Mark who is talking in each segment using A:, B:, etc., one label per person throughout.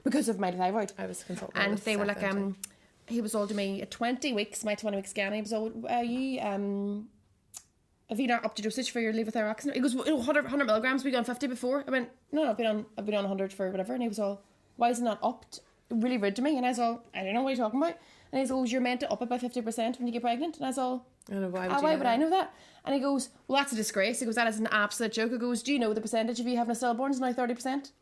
A: because of my thyroid.
B: I was consulting.
A: And they were like, he was all to me at 20 weeks, my 20-week scan. He was all, have you not upped your dosage for your levothyroxine? He goes, 100 milligrams, we got on 50 before. I went, no, I've been on 100 for whatever. And he was all, why is it not upped? Really rude to me. And I was all, I don't know what you're talking about. And he goes, you're meant to up it by 50% when you get pregnant. And I was all,
B: I don't know, why
A: would I know that? And he goes, well, that's a disgrace. He goes, that is an absolute joke. He goes, do you know the percentage of you having a stillborn is now 30%?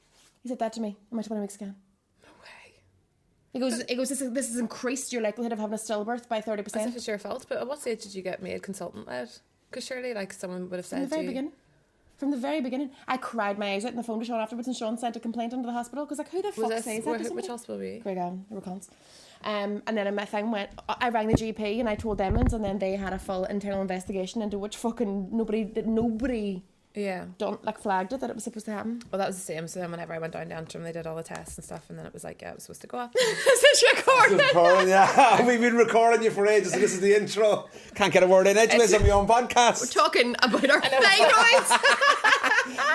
A: He said that to me on my 20-week scan.
B: No way.
A: He goes, this has increased your likelihood of having a stillbirth by 30%.
B: As if it's your fault. But at what stage did you get made consultant-led? Because surely, like, someone would have said
A: From the very beginning. I cried my eyes out on the phone to Sean afterwards, and Sean sent a complaint into the hospital because, like, who the fuck says that to somebody?
B: Which hospital were you?
A: Craigavon, they were cons. And then my thing went, I rang the GP and I told Emmons, and then they had a full internal investigation into which fucking nobody flagged it that it was supposed to happen.
B: Well, that was the same. So then whenever I went down to Antrim, they did all the tests and stuff, and then it was like, yeah, it was supposed to go up.
A: Is this recording?
C: Yeah, we've been recording you for ages, and this is the intro. Can't get a word in edgeways on your own podcast.
A: We're talking about our thyroids.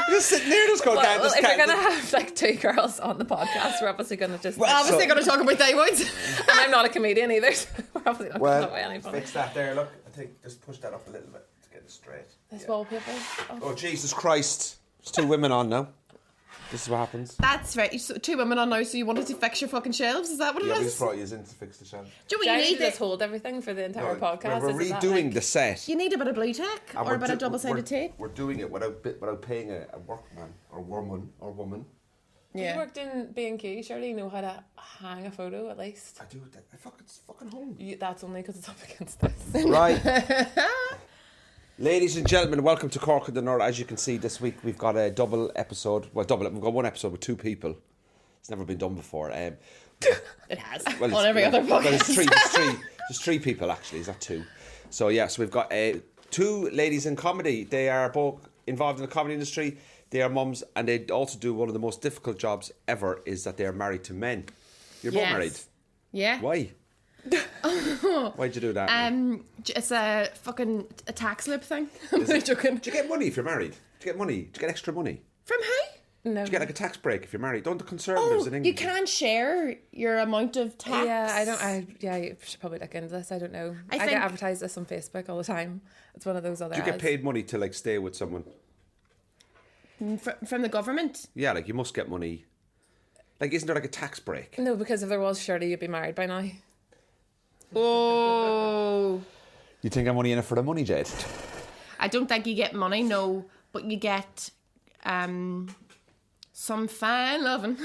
C: Just sitting there, just going down.
B: Well, if we're going to have like two girls on the podcast, we're obviously going to just...
A: We're obviously going to talk about thyroids.
B: And I'm not a comedian either, so we're obviously not going to talk about anything.
C: Fix that there, look. I think just push that up a little bit to get it straight.
B: This wallpaper.
C: Oh, Jesus Christ. There's two women on now. This is what happens.
A: That's right. So, two women on now, so you wanted to fix your fucking shelves? Is that what it is?
C: Yeah, we just brought you in to fix the shelves.
A: Do you know what you need?
B: Just hold everything for the entire podcast.
C: We're redoing the set.
A: You need a bit of blue tack or a bit of double-sided tape.
C: We're doing it without paying a workman or woman.
B: Yeah. You worked in B&Q, surely you know how to hang a photo at least.
C: I do. It's fucking home.
B: That's only because it's up against this.
C: Right. Ladies and gentlemen, welcome to Cork in the North. As you can see, this week we've got a double episode. We've got one episode with two people. It's never been done before.
A: It has.
C: Well,
A: on every other podcast.
C: Well, there's three people actually. Is that two? So yeah, so we've got two ladies in comedy. They are both involved in the comedy industry. They are mums, and they also do one of the most difficult jobs ever. Is that they are married to men. You're both married.
A: Yeah.
C: Why? Why'd you do that?
A: It's a tax slip thing.
C: I'm joking. Do you get money if you're married? Do you get money? Do you get extra money?
A: From who?
B: No.
C: Do you get like a tax break if you're married? Don't the Conservatives in England?
A: You can share your amount of tax.
B: Yeah, you should probably look into this. I don't know. I get advertised this on Facebook all the time. It's one of those other
C: Do you get paid money to like stay with someone?
A: From the government?
C: Yeah, like you must get money. Like, isn't there like a tax break?
B: No, because if there was, surely you'd be married by now.
A: Oh.
C: You think I'm only in it for the money, Jade?
A: I don't think you get money, no, but you get some fine loving.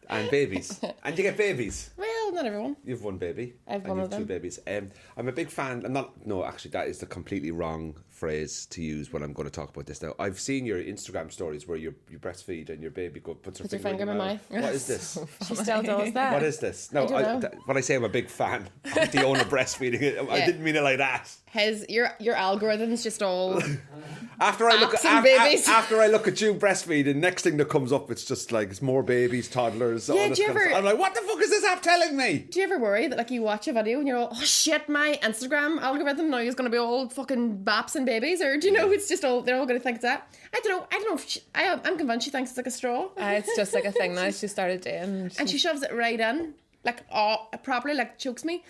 C: And babies. And you get babies.
A: Well, not everyone.
C: You've one baby.
A: I've one of them.
C: Two babies. I'm a big fan. Actually, that is the completely wrong phrase to use when I'm going to talk about this now. I've seen your Instagram stories where you breastfeed and your baby puts her finger in your mouth. What is this?
A: She still does that.
C: What is this? No, when I say I'm a big fan of Diona breastfeeding, I didn't mean it like that.
A: Your algorithm's just all
C: after I look at you breastfeeding, next thing that comes up, it's just like it's more babies, toddlers. Yeah, I'm like, what the fuck is this app telling me?
A: Do you ever worry that like you watch a video and you're all, oh shit, my Instagram algorithm now is going to be all fucking baps and babies, or do you know it's just all they're all going to think it's that? I don't know. If I'm convinced she thinks it's like a straw.
B: It's just like a thing now. She started doing,
A: and she shoves it right in, like properly, like chokes me.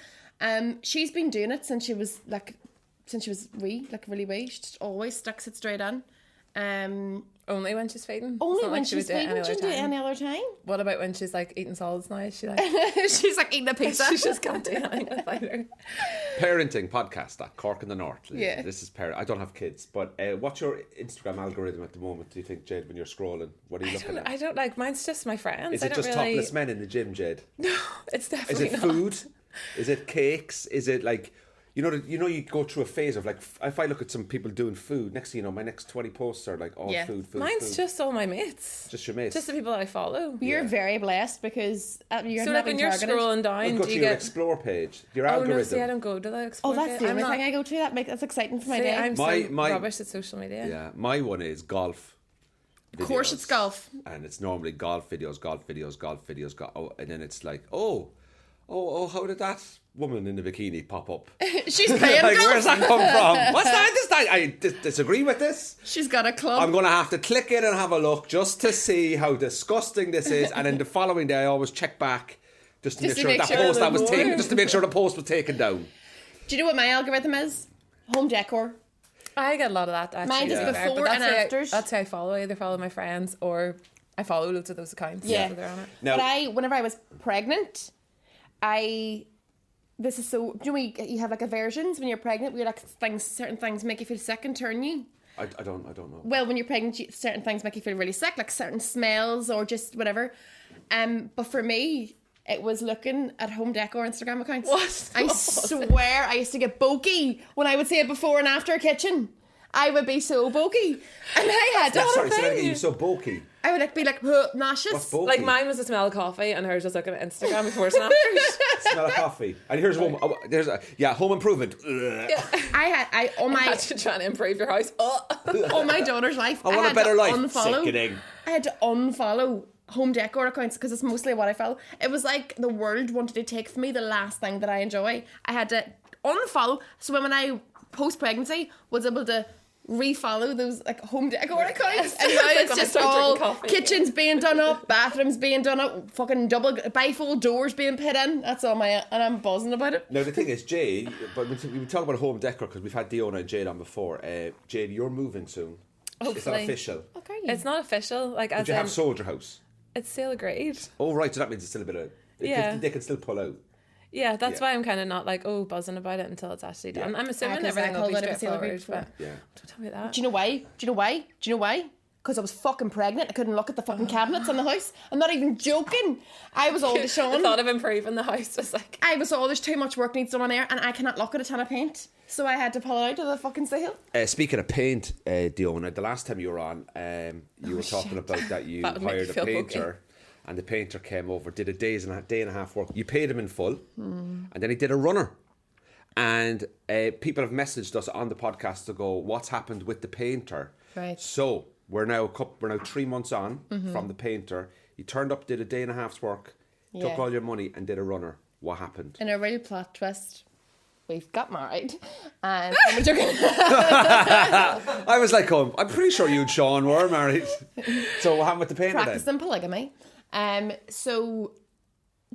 A: She's been doing it since she was wee, like really wee. She just always sticks it straight in.
B: Only when she's feeding?
A: Only when she's feeding. She do it any other time.
B: What about when she's like eating solids now? Is she like...
A: she's like eating a pizza.
B: She just can't do anything without her.
C: Parenting podcast at Cork in the North.
A: Yeah.
C: This is I don't have kids, but what's your Instagram algorithm at the moment, do you think, Jade, when you're scrolling? What are you looking at?
B: I don't like, mine's just my friends.
C: Is it just topless men in the gym, Jade?
B: No, it's definitely
C: not. Is it food? Is it cakes? Is it like... You go through a phase of like, if I look at some people doing food, next thing you know, my next 20 posts are like all food.
B: Mine's just all my mates.
C: Just your mates.
B: Just the people that I follow.
A: You're very blessed because you're
B: so like when you're scrolling down,
C: go to your explore page, your algorithm.
B: No, see, I don't go to the explore page.
A: Oh, that's the only thing I go to. That's exciting for my day.
B: I'm so rubbish at social media.
C: Yeah, my one is golf.
A: Videos. Of course it's golf.
C: And it's normally golf videos, and then it's like, oh, how did that woman in the bikini pop up?
A: She's paying
C: like,
A: bills.
C: where's that come from? What's that? I disagree with this.
A: She's got a club.
C: I'm going to have to click in and have a look just to see how disgusting this is. And then the following day, I always check back just to make sure the post was taken down.
A: Do you know what my algorithm is? Home decor.
B: I get a lot of that, actually.
A: Mine is before and afters.
B: That's how I follow. I either follow my friends or I follow loads of those accounts.
A: Yeah.
B: So they're on it.
C: Now,
A: But whenever I was pregnant, this is so, do you have like aversions when you're pregnant where like certain things make you feel sick and turn you?
C: I don't know.
A: Well, when you're pregnant, certain things make you feel really sick, like certain smells or just whatever. But for me, it was looking at home decor Instagram accounts.
B: What?
A: I swear I used to get bokey when I would say a before and after kitchen. I would be so bokey. And I had to
C: Sorry, say that again. You're so bulky.
A: I would be like, nauseous.
C: What's bulky?
B: Like mine was the smell of coffee and hers was looking at Instagram before and afters.
C: Smell of coffee. And here's one. Home improvement.
B: Yeah.
A: I
B: had to try and improve your house.
A: On my daughter's life.
C: I want a better life.
A: I had to unfollow home decor accounts because it's mostly what I follow. It was like the world wanted to take from me the last thing that I enjoy. I had to unfollow. So when I post-pregnancy was able to refollow those like home decor accounts, and now it's just all kitchens being done up, bathrooms being done up, fucking double bifold doors being put in. That's all and I'm buzzing about it.
C: Now the thing is, Jade, but we talk about home decor because we've had Diona and Jade on before. Jade, you're moving soon.
B: Hopefully.
C: Is that official?
A: Okay.
B: It's not official. Like, as
C: Did you have sold your house?
B: It's still agreed.
C: Oh right, so that means it's still a bit of. They can still pull out.
B: Yeah, that's why I'm kind of not like buzzing about it until it's actually done. I'm assuming everything will be straightforward. But don't tell me that.
A: Do you know why? Because I was fucking pregnant. I couldn't look at the fucking cabinets in the house. I'm not even joking. I was all the Sean.
B: The thought of improving the house was like...
A: I was all, there's too much work needs done on there and I cannot look at a ton of paint. So I had to pull it out of the fucking sale.
C: Speaking of paint, Diona, the last time you were on, you were talking about that you hired a painter. And the painter came over, did a day and a half work. You paid him in full, and then he did a runner. And people have messaged us on the podcast to go, what's happened with the painter?
A: Right.
C: So we're now 3 months on from the painter. He turned up, did a day and a half's work, took all your money and did a runner. What happened?
A: In a real plot twist, we've got married. And we're joking.
C: I was like, I'm pretty sure you and Sean were married. So what happened with the painter
A: Practicing polygamy. So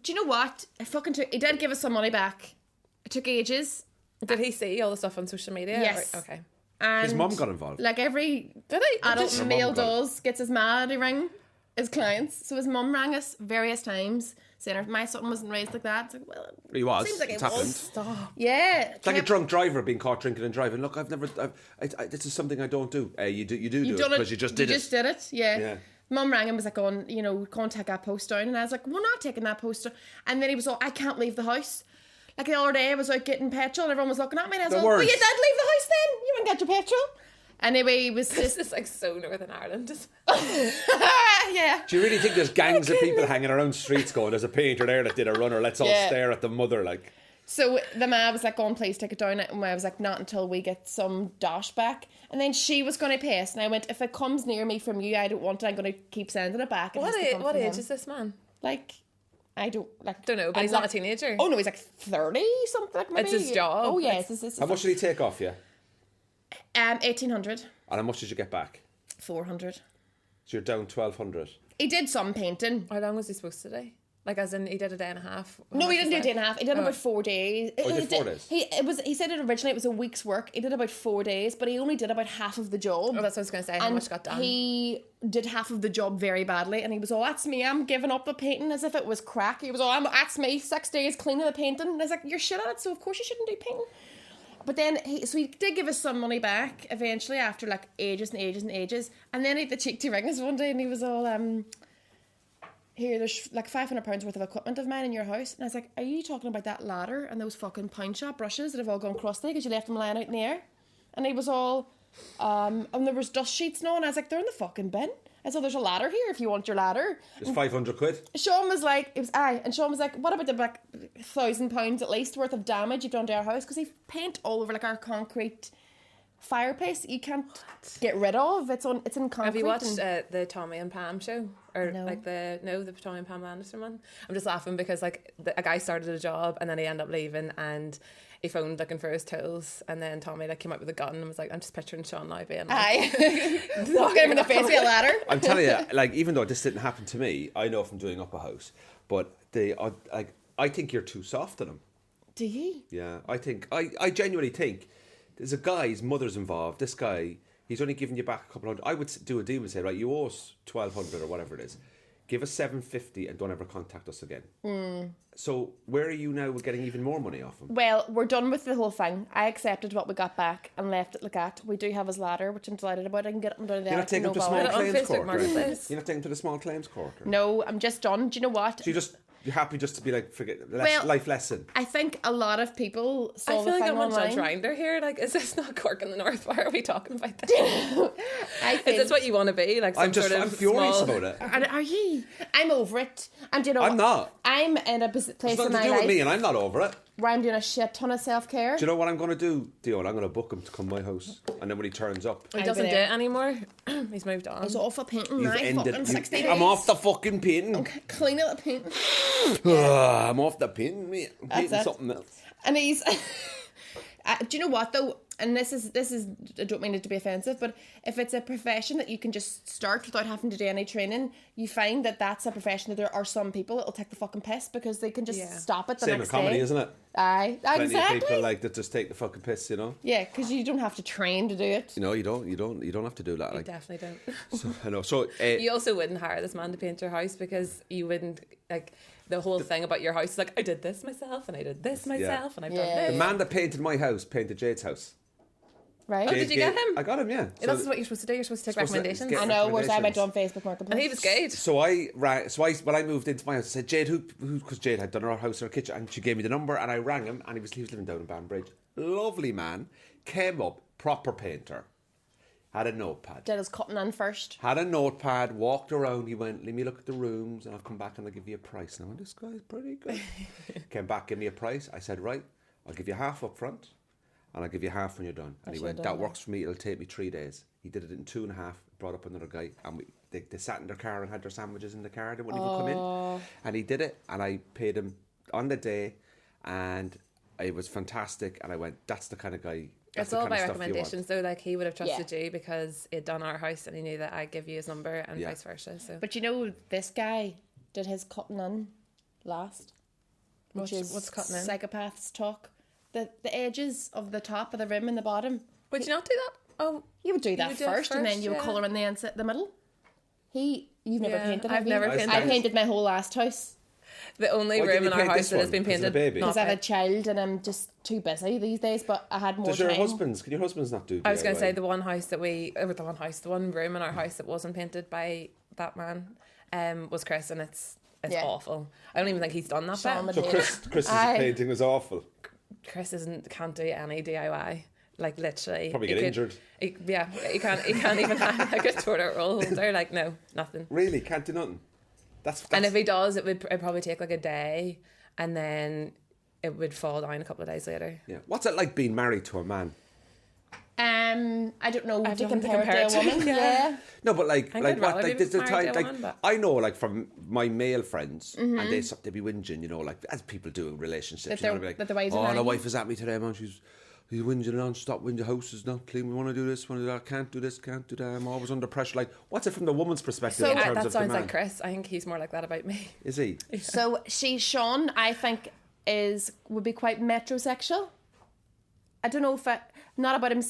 A: do you know what? He did give us some money back. It took ages.
B: Did he see all the stuff on social media?
A: Yes.
B: Right, okay.
A: And
C: his mum got involved.
A: Like every adult male does, gets his ma to ring his clients. So his mum rang us various times, saying my son wasn't raised like that. It's like, well,
C: he was.
A: Seems like
C: it's
A: it
C: happened.
A: was. Stop. Yeah.
C: It's like a drunk driver being caught drinking and driving. Look, this is something I don't do. You do it because you just did it.
A: You just did it, yeah. Mum rang and was like, go and take that post down. And I was like, we're not taking that post down. And then he was all, I can't leave the house. Like the other day, I was out getting petrol and everyone was looking at me and I was like, well, you did leave the house then? You went and got your petrol? Anyway, he was just...
B: This is like so Northern Ireland.
A: Yeah.
C: Do you really think there's gangs of people hanging around streets going, there's a painter there that did a runner, let's all stare at the mother like...
A: So the ma was like, go on, please take it down. And I was like, not until we get some dosh back. And then she was going to pay us. And I went, if it comes near me from you, I don't want it. I'm going to keep sending it back.
B: What age is this man?
A: Like, I don't
B: know, but he's not a teenager.
A: Oh no, he's like 30 something. Like maybe.
B: It's his job.
A: Oh yeah. It's
C: how much did he take off you?
A: 1,800.
C: And how much did you get back?
A: 400.
C: So you're down 1,200.
A: He did some painting.
B: How long was he supposed to do? Like, as in, he did a day and a half?
A: No, he didn't do a day and a half. He did about 4 days.
C: Oh, he did 4 days?
A: He said originally it was a week's work. He did about 4 days, but he only did about half of the job.
B: Oh, that's what I was going to say. How much got done?
A: He did half of the job very badly, and he was all, that's me, I'm giving up the painting, as if it was crack. He was all, that's me, 6 days cleaning the painting. And I was like, you're shit at it, so of course you shouldn't do painting. But then, he did give us some money back eventually after like ages and ages and ages. And then he had the cheek to ring us one day, and he was all, here, there's like £500 worth of equipment of mine in your house. And I was like, are you talking about that ladder and those fucking pound shop brushes that have all gone crusty because you left them lying out in the air? And he was all, and there was dust sheets now. And I was like, they're in the fucking bin. I said, there's a ladder here if you want your ladder.
C: It's 500 quid.
A: Sean was like, and Sean was like, what about the like £1,000 at least worth of damage you've done to our house? Because he paint all over like our concrete fireplace you can't get rid of. It's in concrete.
B: Have you watched the Tommy and Pam show? Or like the Tommy and Pam Anderson one? I'm just laughing because like a guy started a job and then he ended up leaving and he phoned looking for his tools, and then Tommy like came out with a gun and was like, I'm just picturing Sean now being like,
A: walking him in the face with a ladder.
C: I'm telling you, like, even though this didn't happen to me, I know from doing up a house, but I think you're too soft on him.
A: Do you?
C: Yeah, I genuinely think there's a guy, his mother's involved. This guy, he's only giving you back a couple hundred. I would do a deal and say, right, you owe us 1,200 or whatever it is. Give us 750 and don't ever contact us again. So where are you now with getting even more money off him?
A: Well, we're done with the whole thing. I accepted what we got back and left it like that. We do have his ladder, which I'm delighted about. I can get him down there.
C: You're not taking him to small claims court? You're not taking him to the small claims court?
A: No, I'm just done. Do you know what?
C: So you're happy just to be like, life lesson?
A: I think a lot of people saw
B: I feel
A: the
B: like
A: thing
B: I'm on
A: online.
B: Judge Rinder here. Like, is this not Cork in the North? Why are we talking about this?
A: Is
B: this what you want to be? Like,
C: I'm furious about it.
A: Are you? I'm over it. And you know,
C: I'm not.
A: I'm in a place
C: It's
A: in
C: nothing
A: my
C: to do with
A: life
C: me, and I'm not over it.
A: where I'm doing a shit ton of self-care.
C: Do you know what I'm going to do, Diona? I'm going to book him to come to my house, and then when he turns up,
B: He doesn't do it anymore. He's moved on.
A: He's off of painting.
C: you've
A: My
C: ended.
A: fucking 60 days.
C: I'm off the fucking painting.
A: Okay, clean out the painting.
C: I'm off the painting, mate. I'm painting something else.
A: And he's. Do you know what though? And this is. I don't mean it to be offensive, but if it's a profession that you can just start without having to do any training, you find that that's a profession that there are some people that'll take the fucking piss because they can just stop it the
C: Same
A: next
C: with comedy,
A: day.
C: isn't it?
A: Aye,
C: Plenty
A: exactly.
C: of people like that just take the fucking piss, you know.
A: Yeah, because you don't have to train to do it.
C: You know, you don't have to do that.
B: You
C: Like,
B: definitely don't.
C: so, I know. So
B: You also wouldn't hire this man to paint your house because you wouldn't like the whole thing about your house is like I did this myself and I did this myself and I've done this.
C: the man that painted my house painted Jade's house.
A: Right?
B: Oh, did you get him?
C: I got him, yeah.
B: That's what you're supposed to do. You're supposed to take recommendations.
C: get
A: I know, whereas I went
C: recommendations.
A: on Facebook Marketplace.
B: And he was good.
C: So when I moved into my house, I said, Jade, who? Because Jade had done her house or kitchen, and she gave me the number, and I rang him, and he was living down in Banbridge. Lovely man, came up, proper painter, had a notepad.
A: Did his cutting in first.
C: Had a notepad, walked around. He went, let me look at the rooms, and I'll come back and I'll give you a price. And I went, this guy's pretty good. Came back, give me a price. I said, right, I'll give you half up front. And I'll give you half when you're done. And he went, that works for me. It'll take me 3 days. He did it in 2.5. Brought up another guy. And they sat in their car and had their sandwiches in the car. They wouldn't even come in. And he did it. And I paid him on the day. And it was fantastic. And I went, that's the kind of guy.
B: It's all about recommendations though. Like he would have trusted you because he'd done our house and he knew that I'd give you his number and vice versa. So.
A: But you know, this guy did his cutting in last.
B: What's cutting in?
A: Psychopaths talk. The edges of the top of the rim and the bottom.
B: Would you not do that? Oh,
A: you would do that first, and then you would colour in the middle. You've never painted.
B: I've never painted.
A: I painted my whole last house.
B: The only room in our house that has been painted.
A: Because I have a child and I'm just too busy these days. But I had more time.
C: Can your husbands not do?
B: I was going to say the one room in our house that wasn't painted by that man, was Chris, and it's awful. I don't even think he's done that.
C: So Chris's painting was awful.
B: Chris can't do any DIY. Like literally,
C: probably get injured.
B: He can't even have like a toilet roll holder. Like no, nothing.
C: Really, can't do nothing. That's
B: and if he does, it'd probably take like a day, and then it would fall down a couple of days later.
C: Yeah. What's it like being married to a man?
A: I don't know to compare
B: it
A: to a woman. Yeah.
C: No, but like the time,
B: like
C: I know, like from my male friends, and they be whinging, you know, like as people do in relationships.
A: That
C: you know,
A: the wives
C: my wife is at me today, man. She's whinging non-stop. When the house is not clean, we want to do this, want to do that. Can't do this, can't do that. I'm always under pressure. Like, what's it from the woman's perspective?
B: So
C: in terms
B: that
C: of
B: sounds
C: the man?
B: like Chris. I think he's more like that about me.
C: Is he?
B: Yeah.
A: So Sean, I think would be quite metrosexual. I don't know if not about him.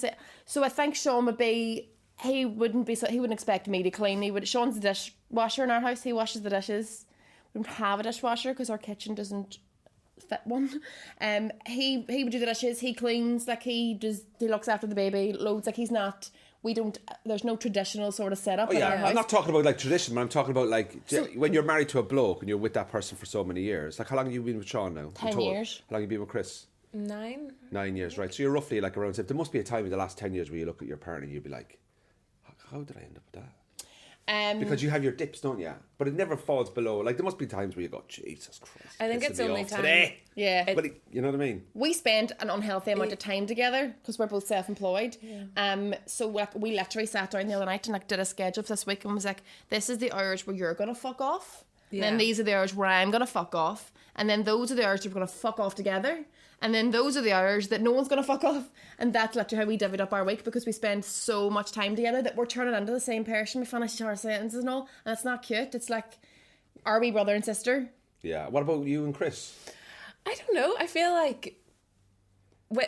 A: So I think Sean would be. He wouldn't expect me to clean. Sean's the dishwasher in our house. He washes the dishes. We don't have a dishwasher because our kitchen doesn't fit one. He would do the dishes. He cleans. Like he looks after the baby loads. Like he's not. There's no traditional sort of setup in our house.
C: I'm not talking about like tradition, but I'm talking about like when you're married to a bloke and you're with that person for so many years. Like how long have you been with Sean now?
A: 10 years.
C: How long have you been with Chris?
B: 9.
C: 9 years, right? So you're roughly like around. There must be a time in the last 10 years where you look at your partner and you'd be like, how did I end up with that? Because you have your dips, don't you? But it never falls below. Like, there must be times where you go, Jesus Christ.
B: I think it's only time.
C: Today.
A: Yeah.
C: But you know what I mean?
A: We spend an unhealthy amount of time together because we're both self-employed.
B: Yeah.
A: So like, we literally sat down the other night and like did a schedule for this week and was like, this is the hours where you're gonna fuck off.
B: Yeah.
A: And then these are the hours where I'm gonna fuck off. And then those are the hours that we're gonna fuck off together. And then those are the hours that no one's gonna fuck off. And that's literally how we divvied up our week, because we spend so much time together that we're turning into the same person. We finish our sentences and all, and it's not cute. It's like, are we brother and sister?
C: Yeah. What about you and Chris?
B: I don't know. I feel like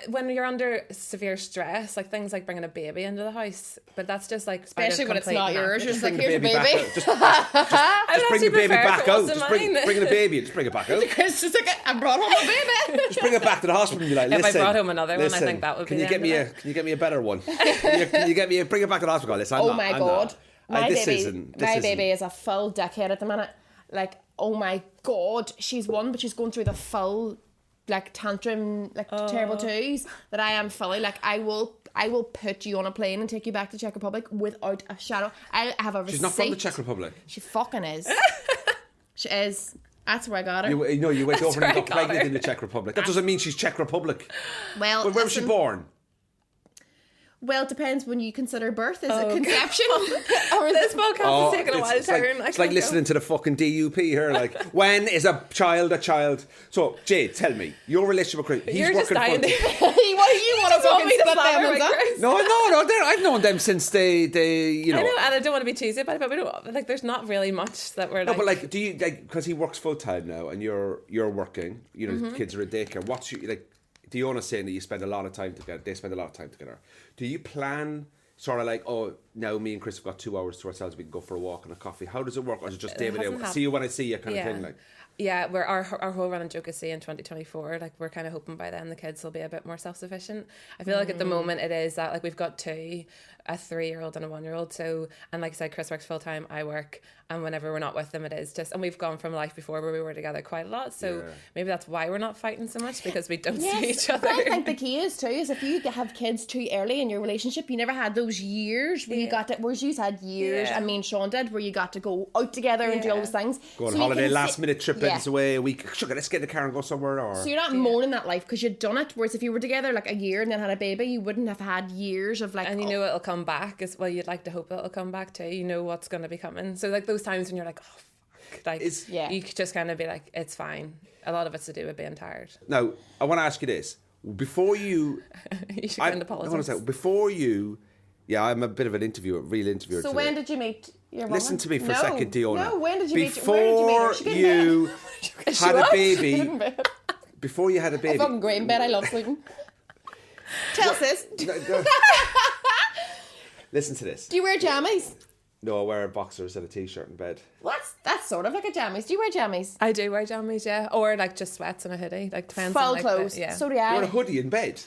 B: when you're under severe stress, like things like bringing a baby into the house, but that's just like
A: Especially when it's not yours. You're just like,
C: Bring the
A: here's a
C: baby
A: baby.
C: back out. Just bring the baby back out. Just bring the baby. Just bring it back out.
A: Chris just like, I brought home a baby.
C: Just bring it back to the hospital and be like, listen.
B: If I brought home another one, I think that would
C: can
B: be
C: you
B: the
C: get me
B: end
C: a Can you get me a better one? Can you get me bring it back to the hospital? Listen,
A: Oh my God. My
C: baby
A: baby is a full dickhead at the minute. Like, oh my God. She's one, but she's going through the full like tantrum, like terrible twos that I am fully. Like, I will put you on a plane and take you back to Czech Republic without a shadow. I have a receipt.
C: She's not from the Czech Republic.
A: She fucking is. She is. That's where I got her.
C: You went over and got pregnant
B: her.
C: in the Czech Republic. That doesn't mean she's Czech Republic.
A: Well,
C: Where was she born?
A: Well, it depends when you consider birth. Is it conception? Or is
B: This
A: it...
B: podcast is taking a wild turn.
C: It's like listening to the fucking DUP here. Like, when is a child a child? So, Jade, tell me, your relationship with Chris.
B: You're
C: He's
B: just
C: working
B: dying
C: for...
A: you want to fucking split them up?
C: No, I've known them since they you know.
B: I know, and I don't want to be cheesy about it, but we don't, like, there's not really much that we're
C: No,
B: like...
C: but like, do you, like, because he works full time now and you're working, you know, kids are at daycare, what's your, like, Diona's saying that you spend a lot of time together, they spend a lot of time together. Do you plan sort of like, oh, now me and Chris have got 2 hours to ourselves, we can go for a walk and a coffee? How does it work? Or is it just day by day? See you when I see you kind of thing? Like,
B: yeah, where our whole running joke is, say, in 2024, like, we're kind of hoping by then the kids will be a bit more self-sufficient. I feel like at the moment it is that, like, we've got two, a 3-year-old and a 1-year-old. So, and like I said, Chris works full time, I work, and whenever we're not with them, it is just, and we've gone from life before where we were together quite a lot. So maybe that's why we're not fighting so much, because we don't see each other.
A: I think the key is too, is if you have kids too early in your relationship, you never had those years where you got to, whereas you had years, and me and Sean did, where you got to go out together and do all those things.
C: Go on holiday, last minute trip ends away a week. Sugar, let's get in the car and go somewhere. Or
A: so you're not mourning that life because you'd done it. Whereas if you were together like a year and then had a baby, you wouldn't have had years of like.
B: And you know it'll come back as well. You'd like to hope it'll come back too. You know what's going to be coming. So like those times when you're like, oh fuck, like you just kind of be like, it's fine. A lot of it's to do with being tired.
C: Now I want to ask you this: before you,
B: you should go into politics.
C: Before you. Yeah, I'm a bit of an real interviewer.
A: So
C: today.
A: when did you meet your woman?
C: Listen to me for a second, Diona.
A: No, when did you meet her?
C: Before you had a baby. Before you had a baby.
A: I fucking great in bed. I love sleeping. Tell sis.
C: Listen to this.
A: Do you wear jammies?
C: No, I wear boxers and a t-shirt in bed.
A: That's sort of like a jammies. Do you wear jammies?
B: I do wear jammies, yeah, or like just sweats and a hoodie. Like depends.
A: Full
B: on, like,
A: clothes.
B: Yeah.
A: So do I.
C: You wear a hoodie in bed.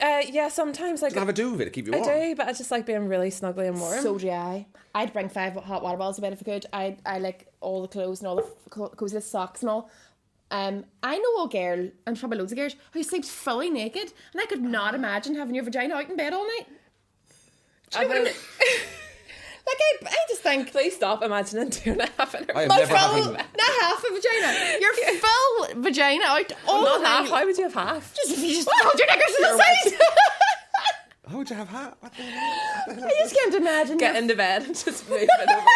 B: Yeah, sometimes like
C: you have a duvet to keep you warm.
B: I do, but I just like being really snuggly and warm.
A: So do I. I'd bring 5 hot water bottles to bed if I could. I like all the clothes and all the coziest socks and all. I know a girl, and probably loads of girls, who sleeps fully naked, and I could not imagine having your vagina out in bed all night. Do you know what I mean? Like, I just think...
B: Please stop imagining doing it having her...
A: Not half a vagina. Your full vagina out all
B: not
A: night.
B: Half. Why would you have half?
A: You just hold your knickers to the side.
C: How would you have half?
A: I just can't imagine.
B: Get into bed and just move it over.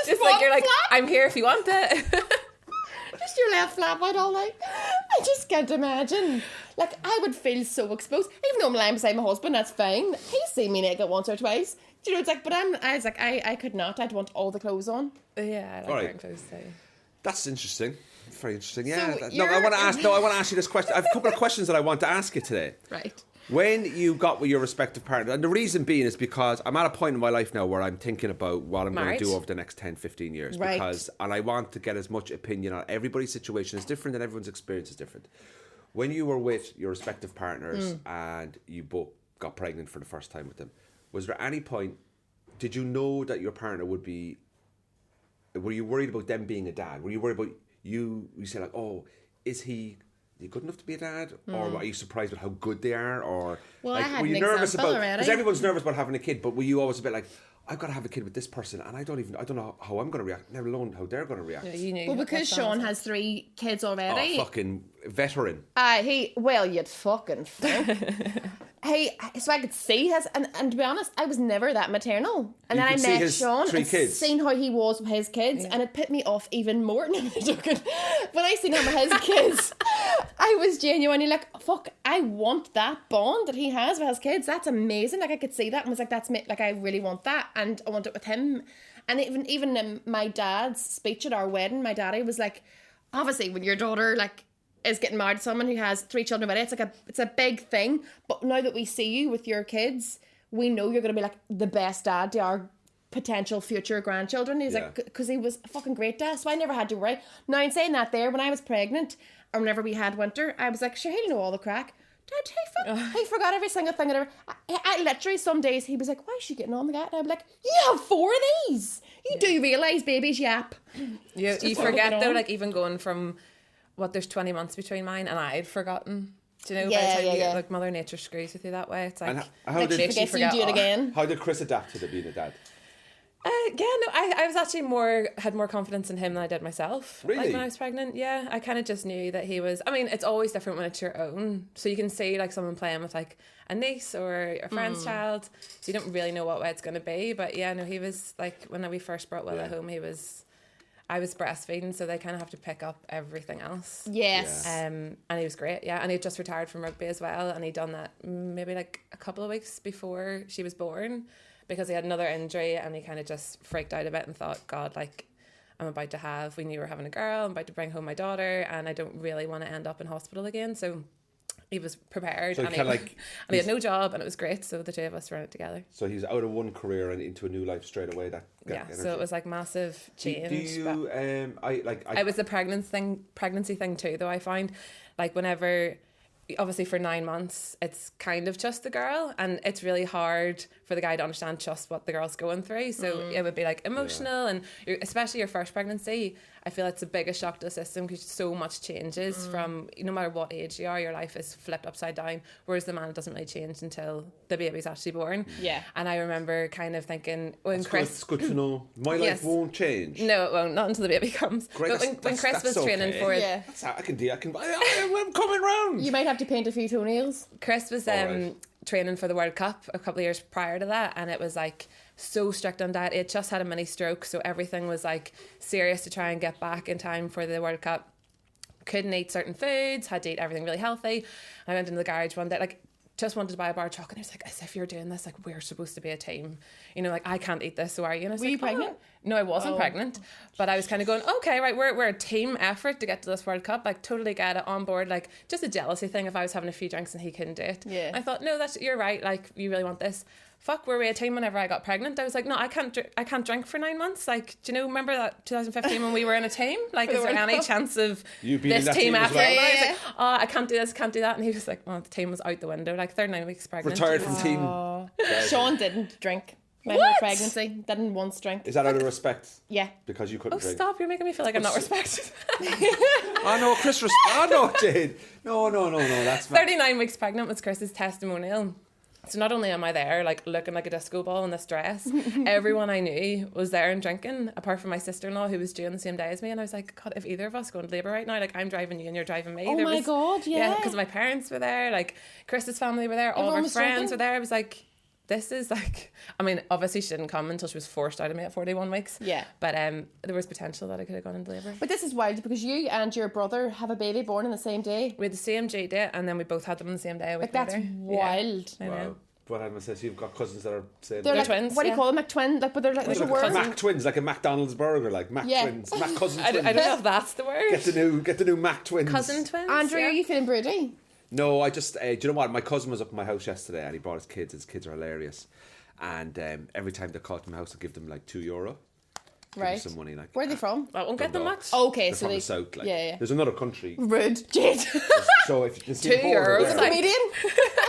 B: just like you're like, I'm here if you want it.
A: Just your left flap out all night. I just can't imagine. Like, I would feel so exposed. Even though I'm lying beside my husband, that's fine. He's seen me naked once or twice. Do you know, it's like, but I was like, I could not. I'd want all the clothes on.
B: Yeah, I like wearing clothes too.
C: That's interesting. Very interesting. Yeah.
A: So
C: I want to ask you this question. I have a couple of questions that I want to ask you today.
A: Right.
C: When you got with your respective partner, and the reason being is because I'm at a point in my life now where I'm thinking about what I'm going to do over the next 10, 15 years.
A: Right.
C: And I want to get as much opinion on everybody's situation is different and everyone's experience is different. When you were with your respective partners and you both got pregnant for the first time with them, was there any point, did you know that your partner would be, were you worried about them being a dad? Were you worried about you say like, oh, is he good enough to be a dad? Or are you surprised with how good they are? Or
A: well,
C: like,
A: I had
C: were you
A: an
C: nervous
A: example
C: about,
A: already.
C: because everyone's nervous about having a kid, but were you always a bit like, I've got to have a kid with this person, and I don't know how I'm going to react, never alone how they're going to react.
B: Yeah, you knew
A: Well, because
B: what
A: Sean
B: sounds
A: has 3 kids already.
C: Oh, fucking veteran.
A: Well, you'd fucking think. So I could see his, and to be honest, I was never that maternal. And
C: You
A: then I
C: could see
A: met
C: his
A: Sean
C: 3
A: and
C: kids.
A: seen how he was with his kids, and it put me off even more. No, I'm joking. When I seen him with his kids, I was genuinely like, fuck, I want that bond that he has with his kids. That's amazing. Like, I could see that and was like, like, I really want that, and I want it with him. And even in my dad's speech at our wedding, my daddy was like, obviously, when your daughter, like, is getting married to someone who has 3 children already, it's a big thing. But now that we see you with your kids, we know you're going to be like the best dad to our potential future grandchildren. He's like, because he was a fucking great dad, so I never had to worry. Now, in saying that, there, when I was pregnant, or whenever we had winter, I was like, sure, he'll know all the crack. Dad, he forgot every single thing. I literally, some days, he was like, why is she getting on the guy? And I'd be like, you have 4 of these. You do realise babies yap.
B: You forget, though, like, even going from... there's 20 months between mine, and I'd forgotten. Do you know?
A: Yeah.
B: Like, Mother Nature screws with you that way. It's like,
C: how did
A: she forgets you do it again.
C: How did Chris adapt to being a dad?
B: I was actually had more confidence in him than I did myself.
C: Really?
B: Like, when I was pregnant, yeah. I kind of just knew that he was... I mean, it's always different when it's your own. So you can see, like, someone playing with, like, a niece or a friend's child. So you don't really know what way it's going to be. But, yeah, no, he was, like, when we first brought Willa home, I was breastfeeding, so they kind of have to pick up everything else.
A: Yes.
B: And he was great, yeah. And he had just retired from rugby as well, and he'd done that maybe like a couple of weeks before she was born, because he had another injury, and he kind of just freaked out a bit and thought, God, like, we knew we were having a girl, I'm about to bring home my daughter, and I don't really want to end up in hospital again. So he was prepared,
C: So
B: and he had no job, and it was great. So the 2 of us ran it together.
C: So he's out of one career and into a new life straight away.
B: So it was like massive change.
C: Do you?
B: It was the pregnancy thing too, though. I find, like, whenever, obviously for 9 months, it's kind of just the girl, and it's really hard for the guy to understand just what the girl's going through. So it would be like emotional, and especially your first pregnancy, I feel it's the biggest shock to the system, because so much changes from, no matter what age you are, your life is flipped upside down, whereas the man, it doesn't really change until the baby's actually born.
A: Yeah.
B: And I remember kind of thinking, when
C: it's good to know. My life won't change.
B: No, it won't, not until the baby comes.
C: Great,
B: but when Chris was training for it,
C: I'm coming round.
A: You might have to paint a few toenails.
B: Chris was training for the World Cup a couple of years prior to that, and it was like so strict on diet. He had just had a mini stroke, so everything was like serious to try and get back in time for the World Cup. Couldn't eat certain foods, had to eat everything really healthy. I went into the garage one day, like, just wanted to buy a bar of chocolate, and he was like, as if you're doing this, like, we're supposed to be a team, you know, like, I can't eat this, so are you? And I was
A: Were you pregnant?
B: No, I wasn't pregnant, but I was kind of going, okay, right, we're a team effort to get to this World Cup, like, totally get it on board, like, just a jealousy thing if I was having a few drinks and he couldn't do it.
A: Yeah.
B: I thought, no, you're right, like, you really want this. Fuck, were we a team whenever I got pregnant? I was like, no, I can't drink for 9 months. Like, do you know, remember that 2015 when we were in a team? Like, is there any chance of this team after?
C: Well?
B: I was like, oh, I can't do this, can't do that. And he was like, well, the team was out the window, like 39 weeks pregnant.
C: Retired from team.
A: Sean didn't drink. My whole pregnancy, didn't once drink.
C: Is that out of respect?
A: Yeah.
C: Because you couldn't drink.
B: Stop, you're making me feel like I'm not respected.
C: Oh no, Chris, no, Jade. No, that's
B: 39 weeks pregnant was Chris's testimonial. So not only am I there, like, looking like a disco ball in this dress, everyone I knew was there and drinking, apart from my sister-in-law, who was due on the same day as me. And I was like, God, if either of us go into labour right now, like, I'm driving you and you're driving me.
A: Oh my God, yeah.
B: because my parents were there, like, Chris's family were there, all of our friends were there. I was like, this is like, I mean, obviously she didn't come until she was forced out of me at 41 weeks.
A: Yeah.
B: But there was potential that I could have gone into labour.
A: But this is wild, because you and your brother have a baby born on the same day.
B: We had the same due date, and then we both had them on the same day.
A: Like, that's wild.
B: Yeah, I know.
C: Wow. What I must say, so you've got cousins that are same.
A: They're like
B: twins.
A: What do you call them? Like twin? Like, but they're like little words.
C: Mac twins, like a McDonald's burger, like Mac twins, Mac cousin twins.
B: I don't know if that's the word.
C: Get the new Mac twins.
B: Cousin twins.
A: Andrew, are you feeling broody?
C: No, I just. Do you know what? My cousin was up at my house yesterday, and he brought his kids. His kids are hilarious, and every time they call to my house, I give them like €2.
A: Right.
C: Some money, like.
A: Where are they from?
B: I won't get them much.
A: Okay,
C: They're
A: so
C: from the south. Like,
A: yeah.
C: There's another country.
A: Rude, Jade.
C: So if you can see the border
B: €2,
C: there,
B: like-
A: Comedian.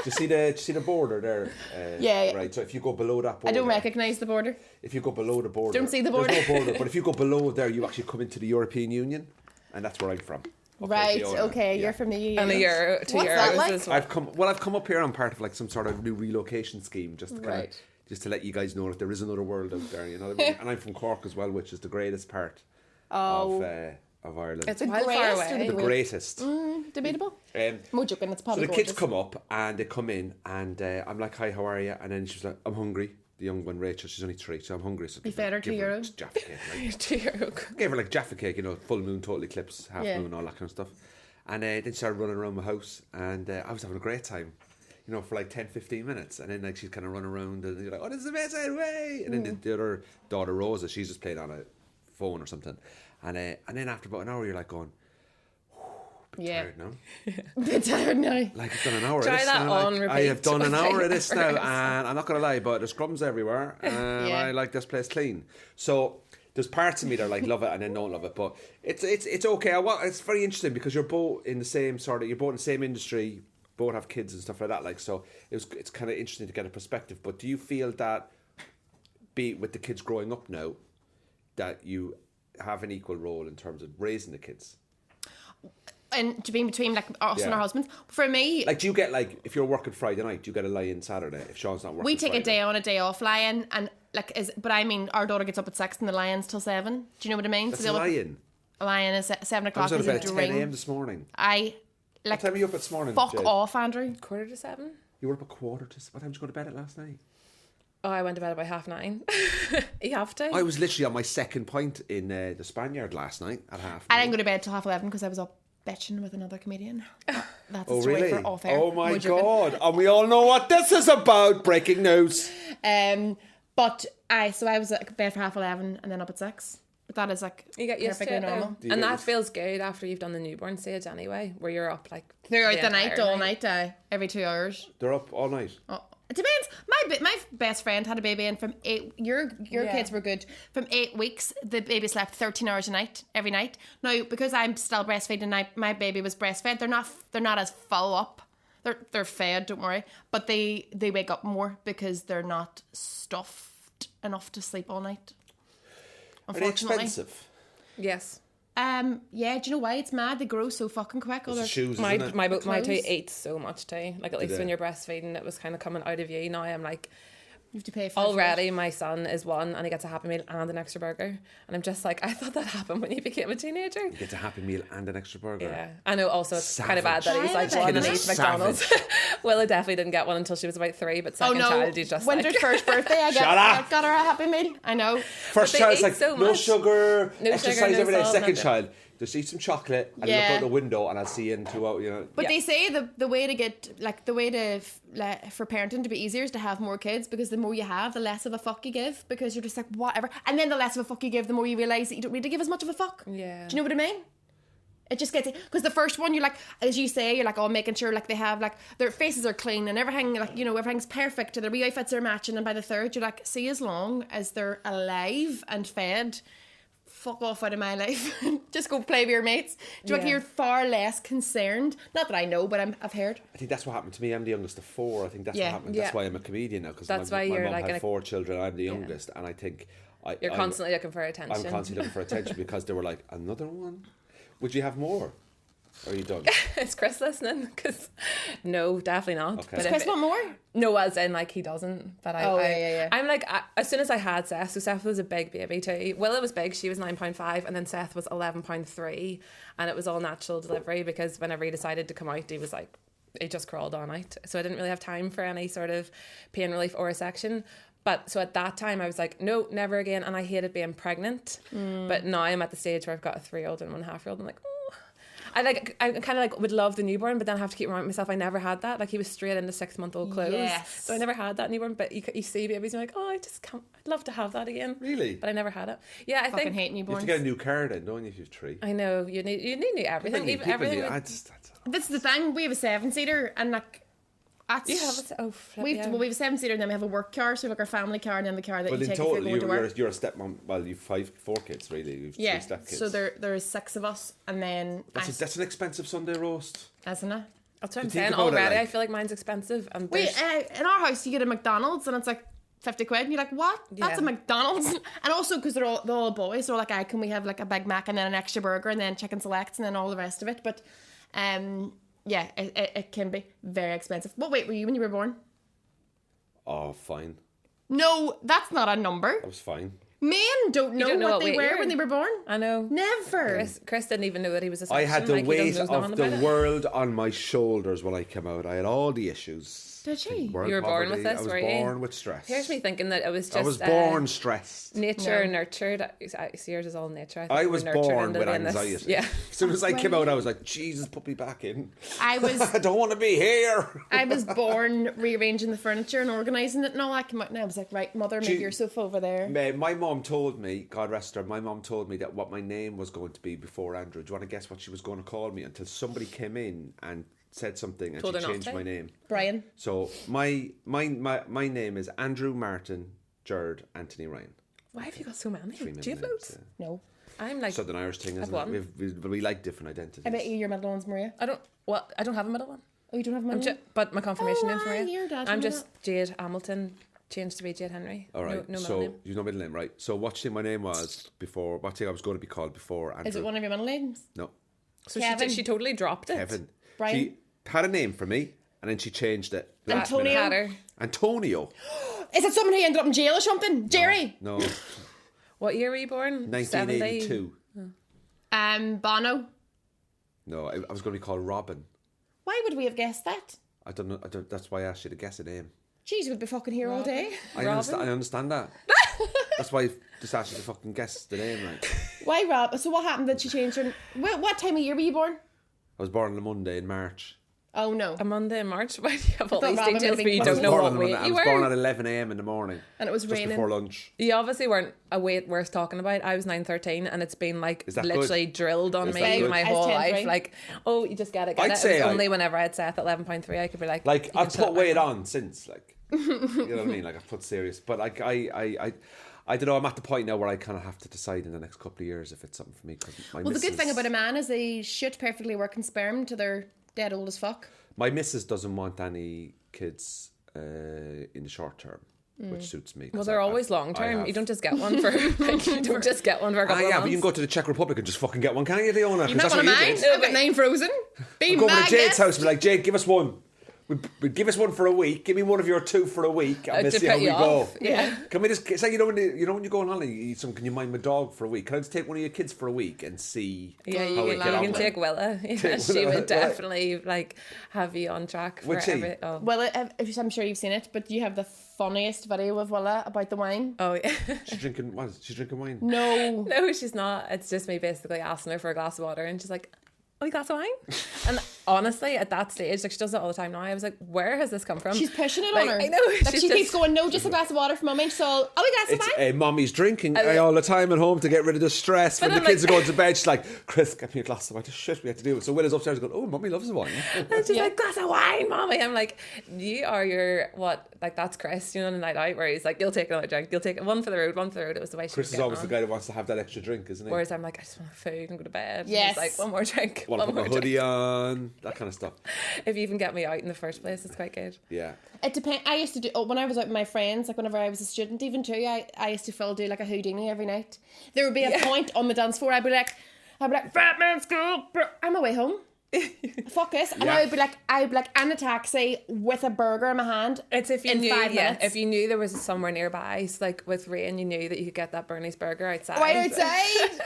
C: do you see the border there?
A: Yeah.
C: Right. So if you go below that border,
A: I don't recognise the border.
C: If you go below the border,
A: Don't see the border.
C: There's no border, but if you go below there, you actually come into the European Union, and that's where I'm from.
A: Right.
C: Diona.
A: Okay.
C: Yeah.
A: You're from the EU.
B: And €2
A: What's that like?
B: as well.
C: I've come up here on part of like some sort of new relocation scheme, just to kind of just to let you guys know that there is another world out there, you know what I mean? And I'm from Cork as well, which is the greatest part of Ireland.
B: It's quite far away.
C: The greatest.
A: Debatable. More joking, it's
C: So
A: probably
C: the kids come up and they come in and I'm like, hi, how are you? And then she's like, I'm hungry. The young one, Rachel, she's only 3, so I'm hungry. So
A: you fed her €2.
C: Jaffa cake. Like,
B: €2.
C: gave her like Jaffa cake, you know, full moon, total eclipse, half moon, all that kind of stuff. And then she started running around my house and I was having a great time, you know, for like 10-15 minutes. And then like she's kind of running around and you're like, oh, this is amazing, way. And then the other daughter, Rosa, she's just playing on a phone or something. And then after about an hour, you're like going, tired now.
A: Bit tired now.
C: Like I've done an hour
B: Try
C: of this
B: that
C: now.
B: on
C: Like,
B: repeat.
C: I have done an hour of this now,
B: hours.
C: and I'm not going to lie, but there's crumbs everywhere. I like this place clean. So there's parts of me that like love it and then don't love it, but it's okay. It's very interesting because you're both in the same you're both in the same industry, both have kids and stuff like that. Like so, it's kind of interesting to get a perspective. But do you feel that, with the kids growing up now, that you have an equal role in terms of raising the kids?
A: And to be between like us and our husbands. For me,
C: like, do you get like if you're working Friday night, do you get a lie-in Saturday if Sean's not working?
A: we take
C: Friday?
A: a day on, a day off lie-in, and but I mean, our daughter gets up at 6 and the lie-in's till 7. Do you know what I mean?
C: That's a lie-in.
A: A lie-in is 7
C: I
A: o'clock.
C: was out of bed
A: Is
C: at
A: a
C: 10
A: dream.
C: a.m. this morning.
A: I
C: What time are you up this morning?
A: fuck
C: Jade?
A: off, Andrew.
B: 7:15.
C: You were up a quarter to. What time did you go to bed at last night?
B: Oh, I went to bed about 9:30. You have to.
C: I was literally on my second pint in the Spaniard last night at 9:30.
A: I didn't go to bed till 11:30 because I was up bitching with another comedian. That's a
C: Oh
A: story
C: really?
A: for off air.
C: Oh my
A: More joking.
C: god! And we all know what this is about. Breaking news.
A: But I was at bed for 11:30 and then up at 6. But that is like
B: You get used to
A: perfectly
B: it,
A: normal.
B: though. And that feels good after you've done the newborn stage anyway, where you're up like
A: Throughout the night,
B: entire
A: all night, every 2 hours.
C: They're up all night.
A: Oh, it depends. My best friend had a baby, and from 8, your kids were good. From 8 weeks, the baby slept 13 hours a night, every night. Now, because I'm still breastfeeding, and my baby was breastfed, they're not as full up. They're fed, don't worry, but they wake up more because they're not stuffed enough to sleep all night.
C: Are they
A: Unfortunately,
C: expensive?
B: Yes.
A: yeah. Do you know why it's mad? They grow so fucking quick.
C: It's the shoes,
B: My
C: isn't it?
B: my
A: Clothes.
B: two ate so much too. Like at least
C: they?
B: when you're breastfeeding, it was kind of coming out of you. Now I'm like,
A: You have to pay for
B: already my son is 1 and he gets a Happy Meal and an extra burger, and I'm just like, I thought that happened when you became a teenager.
C: You get a Happy Meal and an extra burger.
B: Yeah, I know. Also, it's kind of bad that he's like
A: Savage.
B: 1 and
A: Kid
B: eats
C: is
B: McDonald's. Willa definitely didn't get one until she was about 3, but second child, you just
A: Winter's
B: like.
A: first birthday, I
C: Shut up.
A: got her a Happy Meal. I know.
C: First
B: But they
C: child's
B: eat
C: like
B: so
C: no
B: much.
C: sugar,
B: No
C: exercise
B: sugar, no
C: every day.
B: salt,
C: Second
B: nothing.
C: child, just eat some chocolate and
A: Yeah.
C: look out the window, and I'll see you in 2 hours. You know.
A: But
B: Yeah.
A: they say the way to get for parenting to be easier is to have more kids, because the more you have, the less of a fuck you give, because you're just like whatever, and then the less of a fuck you give, the more you realise that you don't need to give as much of a fuck.
B: Yeah.
A: Do you know what I mean? It just gets, because the first one, you're like, as you say, you're like, oh, making sure like they have like their faces are clean and everything, like, you know, everything's perfect and their wee outfits are matching, and by the third, you're like, see, as long as they're alive and fed, fuck off out of my life. Just go play with your mates. Do you reckon
B: Yeah.
A: you're far less concerned? Not that I know, but I've heard.
C: I think that's what happened to me. I'm the youngest of 4. I think that's
A: Yeah.
C: what happened.
B: Yeah.
C: That's why I'm a comedian now, because
B: That's
C: my
B: why you're
C: mum
B: like
C: had 4 children. I'm the youngest, and I think
B: You're
C: I'm
B: constantly looking for attention.
C: I'm constantly looking for attention because they were like, another one? Would you have more? Or are you done?
B: Is Chris listening? Because no, definitely not.
C: Okay.
B: But
C: Does
B: if
A: Chris want more?
B: No, as in like he doesn't. But
A: Yeah.
B: I'm like, as soon as I had Seth, so Seth was a big baby too. Willa was big, she was 9.5, and then Seth was 11.3, and it was all natural delivery, because whenever he decided to come out, he was like, he just crawled all night. So I didn't really have time for any sort of pain relief or a section. But so at that time I was like, no, never again, and I hated being pregnant. But now I'm at the stage where I've got a 3-year-old and 1.5-year-old. I'm like, oh. I kind of like would love the newborn, but then I have to keep reminding myself I never had that. Like he was straight into 6-month-old clothes,
A: Yes.
B: so I never had that newborn. But you see babies, and you're like, oh, I just can't. I'd love to have that again.
C: Really?
B: But I never had it. Yeah, I
A: Fucking
B: think
A: hate
C: You have to
A: newborns.
C: get a new car then, don't you, if you have 3?
B: I know you need everything.
C: People
B: Everything.
C: need-
B: would-
A: This is the thing. We have a 7-seater, and like, that's,
B: You have it. Oh, flip,
A: we
B: yeah.
A: have a 7-seater, and then we have a work car, so we have like our family car, and then the car that
C: Well,
A: you
C: in
A: take if you're
C: total,
A: going to work.
C: you're a stepmom. Well, you've 4 kids, really. You've 3
A: Yeah,
C: stepkids.
A: so there's 6 of us, and then
C: That's an expensive Sunday roast.
A: isn't it?
B: That's what I'm
C: think
B: saying.
C: about it,
B: Already,
C: like-
B: I feel like mine's expensive. And
A: Wait,
B: there's-
A: in our house, you get a McDonald's, and it's like 50 quid, and you're like, what? That's a
B: Yeah.
A: McDonald's. And also, because they're all boys, so like, can we have like a Big Mac and then an extra burger and then chicken selects and then all the rest of it? But yeah, it can be very expensive. What weight were you when you were born?
C: Oh, fine.
A: No, that's not a number.
C: That was fine.
A: Men don't know,
B: don't know
A: what
B: what
A: they
B: weight
A: wear
B: you're-
A: when they were born.
B: I know.
A: Never.
B: Chris didn't even know that he was a section.
C: I had the
B: like, he
C: weight
B: doesn't know
C: of
B: nothing
C: the
B: about it.
C: world on my shoulders when I came out. I had all the issues.
A: Did you?
C: World
B: You were born
C: poverty.
B: with this,
C: I was
B: were you?
C: born with stress.
B: Here's me thinking that it was just
C: I was born stressed.
B: nature
A: No.
B: nurtured. Yours is all nature. think
C: I
B: we were
C: was
B: nurtured
C: born
B: into
C: with
B: doing this.
C: anxiety.
B: Yeah.
C: As soon as I came out, I was like, Jesus, put me back in.
A: I was
C: I don't want to be here.
A: I was born rearranging the furniture and organising it and all that came out and I was like, right, mother, move your sofa over there.
C: My mum told me, God rest her, my mum told me that what my name was going to be before Andrew. Do you want to guess what she was going to call me? Until somebody came in and said something and
B: Told her
C: she
B: not
C: changed
B: to.
C: my name.
A: Brian.
C: So my name is Andrew Martin Jared Anthony Ryan.
B: Why have you got so many?
C: Three
B: Do you have
C: middle names,
B: loads?
A: No.
B: I'm like,
C: Southern Irish thing,
B: I've
C: isn't
B: one.
C: it? We like different identities.
A: I bet you your middle one's Maria.
B: I don't have a middle one.
A: Oh, you don't have a middle one?
B: But my confirmation
A: Oh,
B: name's Maria.
A: aye, your dad
B: I'm
A: told me
B: just Jade Hamilton, changed to be Jade Henry.
C: All right,
B: No middle
C: so
B: name.
C: you know middle name, right? So what thing my name was before, what thing I was going to be called before Andrew?
A: Is it one of your middle names?
C: No,
B: So
A: Kevin.
B: she totally dropped it.
C: Kevin.
A: Brian.
C: She had a name for me and then she changed it. last
A: Antonio.
C: minute.
B: Hatter.
C: Antonio.
A: Is it someone who ended up in jail or something? Jerry.
C: No,
B: What year were you born?
C: 1982.
B: 70?
A: Bono.
C: No, I was going to be called Robin.
A: Why would we have guessed that?
C: I don't know. That's why I asked you to guess a name.
A: Jeez, we'd be fucking here all day.
C: I understand that. That's why I just asked you to fucking guess the name. Like,
A: Why, Rob? So what happened that she changed her... What time of year were you born?
C: I was born on a Monday in March.
A: Oh, no.
B: A Monday in March? Why do you have all
A: thought
B: these
A: Robin
B: details
A: would
B: but you
A: be
B: don't know
C: born
B: what
C: on
B: weight
C: I
B: you
C: was born at
B: were?
C: 11 a.m. in the morning.
A: And it was
C: Just
A: raining.
C: before lunch.
B: You obviously weren't a weight worth talking about. I was 9'13" and it's been like
C: Is that
B: literally drilled on
C: Is that
B: me
C: good?
B: my
A: I was
B: whole
A: 10'3".
B: life. Like, oh, you just get it.
C: I'd
B: It
C: say
B: was
C: I-
B: only whenever I had Seth at 11.3 I could be like...
C: Like,
B: you can
C: I've
B: shut
C: put
B: up
C: weight
B: now.
C: on since. Like, you know what I mean? Like, I've put serious. But like, I don't know. I'm at the point now where I kind of have to decide in the next couple of years if it's something for me. Cause
A: Well, the good thing about a man is they shoot perfectly working sperm till they're dead old as fuck.
C: my missus doesn't want any kids in the short term, which suits me. 'cause
B: Well, they're always long
C: I
B: term.
C: have-
B: You don't just get one for... Like, you don't just get one for a couple of
C: yeah,
B: months.
C: but you can go to the Czech Republic and just fucking get one, can't you, Diona?
A: You're not
C: That's
A: going
C: what
A: to
C: you
A: mind.
C: did.
A: I've got 9 frozen. Be
C: Go over to
A: mad,
C: Jade's
A: yes.
C: house and be like, Jade, give us one. We give us one for a week. Give me one of your 2 for a week, and
B: To
C: let's see
B: put
C: how we
B: you
C: go.
B: off. Yeah.
C: Can we just? It's like when you go on holiday, you eat some. Can you mind my dog for a week? Can I just take one of your kids for a week and see
B: Yeah, you
C: how we
B: can,
C: get
B: you
C: on
B: can
C: with
B: take
C: it?
B: Willa. Yeah,
C: Take
B: she
C: Willa,
B: would
C: right.
B: definitely like have you on track for
C: Would she?
B: every... Oh.
A: Well, I'm sure you've seen it, but you have the funniest video of Willa about the wine.
B: Oh, yeah.
C: She's drinking. What? She's drinking wine.
A: No.
B: No, she's not. It's just me basically asking her for a glass of water and she's like, oh, a glass of wine? And honestly, at that stage, like she does it all the time now, I was like, where has this come from?
A: She's pushing it
B: Like,
A: on her.
B: I know.
A: Like
B: she's
A: she keeps
B: just-
A: going, no, just a glass of water for mummy. So, oh, a glass of
C: It's
A: wine.
C: mommy's drinking
B: I-
C: all the time at home to get rid of the stress.
B: But
C: When the
B: I'm
C: kids
B: like-
C: are going to bed, she's like, Chris, get me a glass of wine. Shit, we have to do it. So Willa's upstairs going, oh, mummy loves wine.
B: And she's like, glass of wine, mommy. I'm like, you are your, what? Like, that's Chris, you know, on a night out where he's like, you'll take another drink. You'll take it one for the road, one for the road. It was the way she
C: Chris
B: was
C: is
B: getting
C: always
B: on.
C: the guy that wants to have that extra drink, isn't he?
B: Whereas I'm like, I just want food and go to bed. And
A: Yes.
B: he's like, one more drink.
C: Want to
B: One
C: put my
B: more
C: hoodie
B: drink.
C: on, that kind of stuff.
B: If you even get me out in the first place, it's quite good.
C: Yeah.
A: It depends. I used to do when I was out with my friends, like whenever I was a student, even too. I used to do like a Houdini every night. There would be a point on the dance floor. I'd be like, fat man school. I'm away home. Fuck this. And
C: Yeah.
A: I'd be like in a taxi with a burger in my hand.
B: It's if you
A: in
B: knew,
A: 5
B: yeah,
A: minutes.
B: if you knew there was somewhere nearby, so like with Rain, you knew that you could get that Bernie's burger outside.
A: Right outside.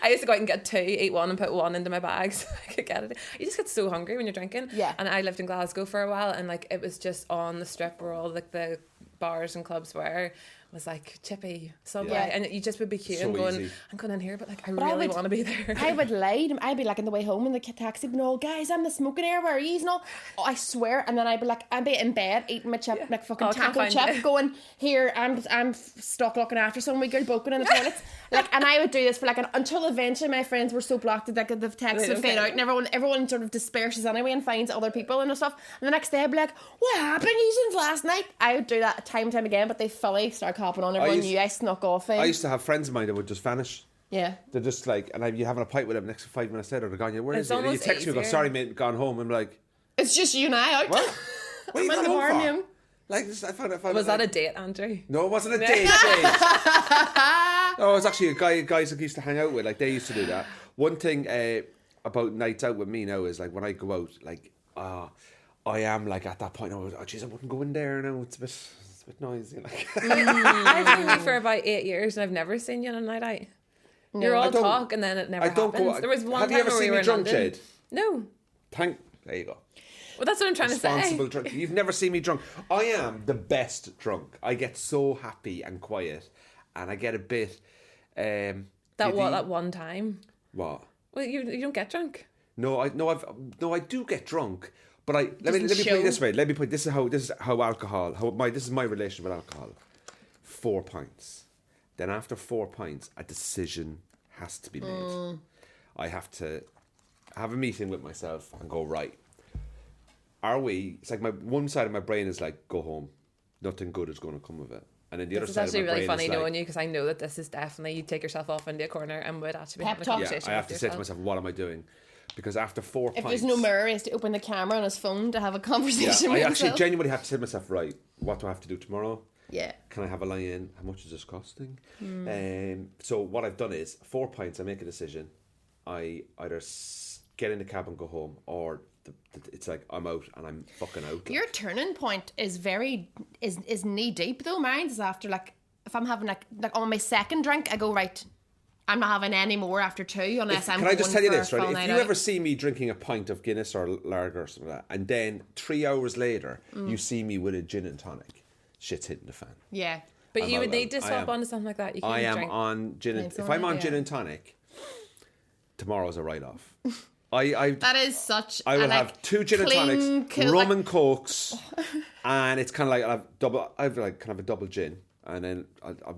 B: I used to go out and get 2, eat one, and put one into my bag so I could get it. You just get so hungry when you're drinking.
A: Yeah.
B: And I lived in Glasgow for a while, and like it was just on the strip where all like the bars and clubs were. Was like Chippy, Subway,
A: Yeah.
B: and you just would be queuing
C: So
B: going,
C: easy.
B: I'm going in here, but like I
A: But I
B: really
A: would-
B: want to be there.
A: I would lie. I'd be like in the way home in the taxi, but no, guys, I'm the smoking air. Where are you? No, oh, I swear. And then I'd be in bed eating my chip, like fucking
B: Oh, I can't
A: taco
B: find
A: chip,
B: it.
A: going here. I'm stuck looking after some wee girl broken in the toilets. Like, and I would do this for like until eventually my friends were so blocked that the text
B: They
A: would fade
B: don't
A: out, and everyone sort of disperses anyway and finds other people and stuff. And the next day I'd be like, what happened? You since last night? I would do that time and time again, but they fully start copping on. Everyone knew I snuck off.
C: I used to have friends of mine that would just vanish.
A: Yeah.
C: They're just like, and you having a pint with them next 5 minutes later, they're gone, where
B: It's
C: is he? And you
B: almost
C: text me and go,
B: easier.
C: sorry mate, gone home. I'm like,
A: It's just you and I out.
C: what? What are you
A: I'm in
C: gone
A: the
C: home
A: bar,
C: for?
A: Liam.
C: Like, I found
B: Was that
C: like,
B: a date, Andrew?
C: No, it wasn't a date, Jade. No, it was actually guys that I used to hang out with. Like, they used to do that. One thing about nights out with me now is, like, when I go out, like, I am, like, at that point, oh, jeez, I wouldn't go in there now. It's a a bit noisy. Like.
B: I've known you for about 8 years and I've never seen you on a night out. No, you're all talk and then it never happens. There was one
C: have
B: time
C: you ever
B: where
C: seen
B: we were
C: me drunk,
B: in London.
C: Jade?
B: No.
C: There you go.
B: Well, that's what I'm trying to say.
C: Responsible drunk. You've never seen me drunk. I am the best drunk. I get so happy and quiet, and I get a bit.
B: That one time.
C: What?
B: Well, you don't get drunk.
C: No, I do get drunk, but let me put it this way. This is how alcohol. This is my relationship with alcohol. 4 pints. Then after 4 pints, a decision has to be made. I have to have a meeting with myself and go, right. It's like one side of my brain is like, go home. Nothing good is going to come of it. And then the other side of my brain is like... It's
B: actually really funny knowing you because I know that this is definitely, you take yourself off into a corner and would actually be having a conversation
C: I have to say to myself, what am I doing? Because after 4 pints...
A: If there's no mirror, he has to open the camera on his phone to have a conversation with himself.
C: I actually genuinely have to say to myself, right, what do I have to do tomorrow?
A: Yeah.
C: Can I have a lie in? How much is this costing? So what I've done is 4 pints, I make a decision. I either get in the cab and go home, or it's like I'm out and I'm fucking out.
A: Your turning point is is knee deep though. Mine is after if I'm having like on my second drink, I go, right, I'm not having any more after 2 unless I'm.
C: Can I just tell you this, right? If you
A: out.
C: ever see me drinking a pint of Guinness or lager or something like that, and then 3 hours later you see me with a gin and tonic, shit's hitting the fan.
A: Yeah.
B: But you would need to swap on to something like that. You
C: I am
B: drink.
C: on gin and... If I'm on gin and tonic, tomorrow's a write-off.
A: That is such.
C: I will have 2 gin and tonics, rum and cokes, and it's kind of like I have like kind of a double gin, and then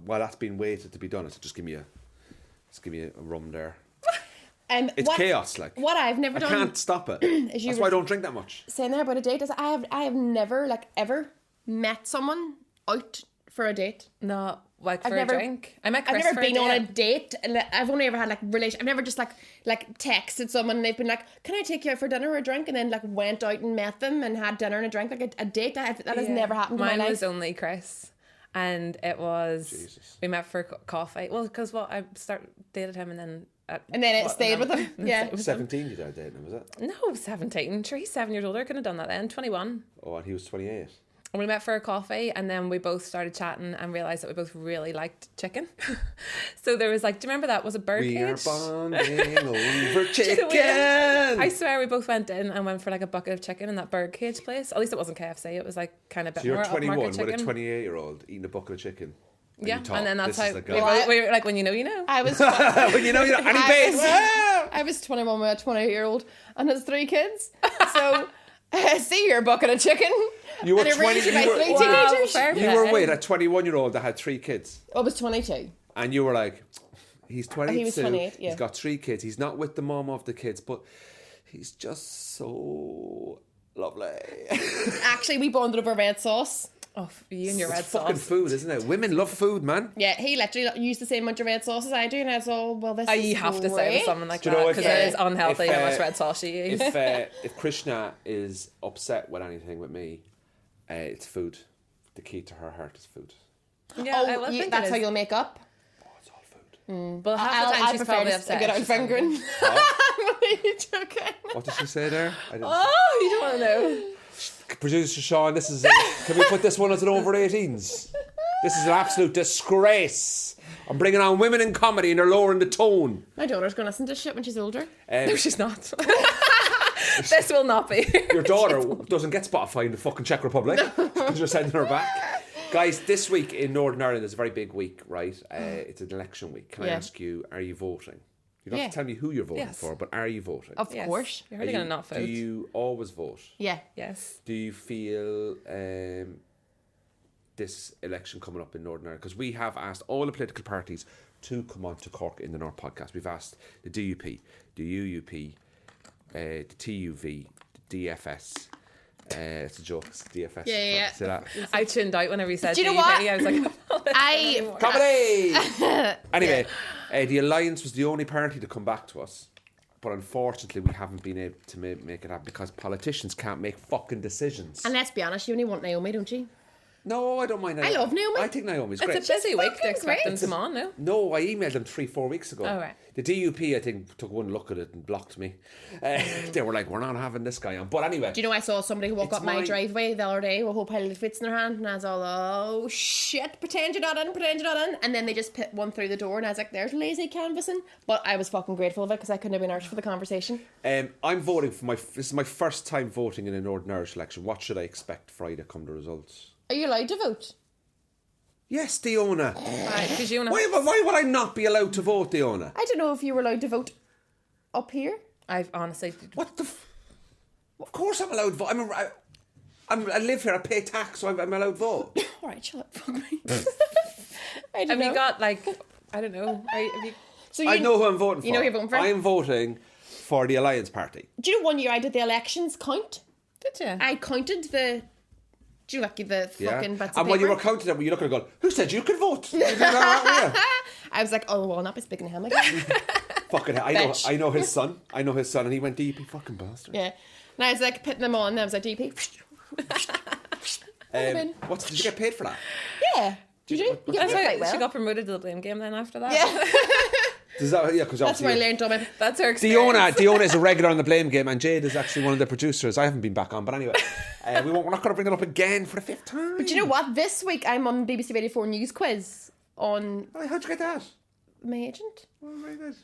C: while that's been waited to be done, it's just give me a rum there. It's chaos. Like
A: what I've never done.
C: I can't stop it. That's why I don't drink that much.
A: Saying there about a date is I have never ever met someone out for a date.
B: No. Like for a drink. I met Chris
A: I've never been on a
B: date.
A: And I've only ever had relation. I've never just like texted someone and they've been like, "Can I take you out for dinner or a drink?" And then went out and met them and had dinner and a drink, like a date. That has never happened in my life.
B: Mine was only Chris, and it was we met for coffee. Well, because I dated him and then.
A: It stayed with him. Yeah.
C: 17 you dated him, was it?
B: No, 17. Sure, he's 7 years older. I couldn't have done that then. 21.
C: Oh, and he was 28.
B: And we met for a coffee and then we both started chatting and realised that we both really liked chicken. So there was do you remember that? Was it Birdcage?
C: We are bonding over chicken.
B: I swear we both went in and went for a bucket of chicken in that Birdcage place. At least it wasn't KFC. It was kind of a bit more upmarket chicken.
C: So you're 21 with a 28-year-old eating a bucket of chicken. And
B: and then that's how we were like, when you know, you know.
A: I was
C: when you know, you know. And
A: I was 21 with a 28-year-old and has 3 kids. So see your bucket of chicken.
C: You were 20. You were with a 21-year-old that had 3 kids.
A: I was 22.
C: And you were like, he's 22.
A: He was 28, yeah.
C: He's got 3 kids. He's not with the mom of the kids, but he's just so lovely.
A: Actually, we bonded over red sauce.
B: Oh, you and your red sauce.
C: It's fucking food, isn't it? Women love food, man.
A: Yeah, he literally used the same amount of red sauce as I do, and I was all, well, this is
B: you have to say with someone like that, because it is unhealthy how much red sauce you use.
C: If Krishna is upset with anything with me, it's food. The key to her heart is food.
B: Yeah, I will think
A: that's how you'll make up?
C: Oh, it's all food.
B: But half the time she's probably upset.
A: Get out fingering. What are you joking?
C: What did she say there?
B: You don't want to know.
C: Producer Sean, this is... can we put this one as an over 18s? This is an absolute disgrace. I'm bringing on women in comedy and they're lowering the tone.
A: My daughter's going to listen to this shit when she's older.
B: No, she's not. This will not be.
C: Your daughter doesn't get Spotify in the fucking Czech Republic because you're sending her back. Guys, this week in Northern Ireland is a very big week, right? It's an election week. Can I ask you, are you voting? You don't have to tell me who you're voting for, but are you voting?
A: Of course.
B: You're really going to not vote.
C: Do you always vote?
A: Yeah.
B: Yes.
C: Do you feel this election coming up in Northern Ireland? Because we have asked all the political parties to come on to Cork in the North podcast. We've asked the DUP, the UUP, the TUV, the DFS. It's a joke. It's DFS.
A: Yeah.
C: See that?
B: I tuned out whenever you said
A: Do you know
B: DUP.
A: what?
B: I was like,
C: comedy! Anyway, the Alliance was the only party to come back to us. But unfortunately, we haven't been able to make it happen because politicians can't make fucking decisions.
A: And let's be honest, you only want Naomi, don't you?
C: No, I don't mind Naomi.
A: I love Naomi.
C: I think Naomi's great.
B: It's a busy week to
A: fucking
B: expect them
A: great.
B: to come on, no?
C: No, I emailed them 3-4 weeks ago.
B: Oh, right.
C: The DUP, I think, took one look at it and blocked me. They were like, we're not having this guy on. But anyway.
A: Do you know I saw somebody walk
C: It's
A: up my
C: mine.
A: driveway the other day with a whole pile of fits in their hand, and I was all, oh shit, pretend you're not in. And then they just put one through the door, and I was like, there's lazy canvassing. But I was fucking grateful of it because I couldn't have been arsed for the conversation.
C: I'm voting for this is my first time voting in a Northern Irish election. What should I expect Friday come the results?
A: Are you allowed to vote?
C: Yes, Diona.
B: Right, because you know.
C: Why would I not be allowed to vote, Diona?
A: I don't know if you were allowed to vote up here.
B: I've honestly.
C: What the? Of course I'm allowed to vote. I live here. I pay tax, so I'm allowed to vote.
A: All right, shut up. Fuck me. I don't
B: Have
A: know.
B: you got like? I don't know. Have you?
A: So
C: I know who I'm voting for.
A: You know who you're voting for?
C: I am voting for the Alliance Party.
A: Do you know 1 year I did the elections count?
B: Did you?
A: I counted the. Do you like the fucking bits of
C: And when you
A: paper?
C: were counting them, you look at it and go, who said you could vote? You did that, yeah.
A: I was like, oh, well, I'll not be speaking to him again.
C: Fucking hell.
A: Bitch.
C: I know his son, and he went DP, fucking bastard.
A: Yeah. And I was like putting them on, and I was like, DP.
C: Did you get paid for that?
A: Yeah. Did you? You
B: That's
A: get
B: why
A: quite well.
B: she got promoted to the blame game then after that.
A: Yeah.
C: Does that, because
A: That's where I
C: obviously
A: learned all my...
B: That's her experience.
C: Diona is a regular on the blame game, and Jade is actually one of the producers. I haven't been back on, but anyway, we're not going to bring it up again for the 5th time.
A: But you know what? This week I'm on BBC Radio 4 News quiz on
C: Oh, how'd you get that?
A: my agent.
C: Oh, very good.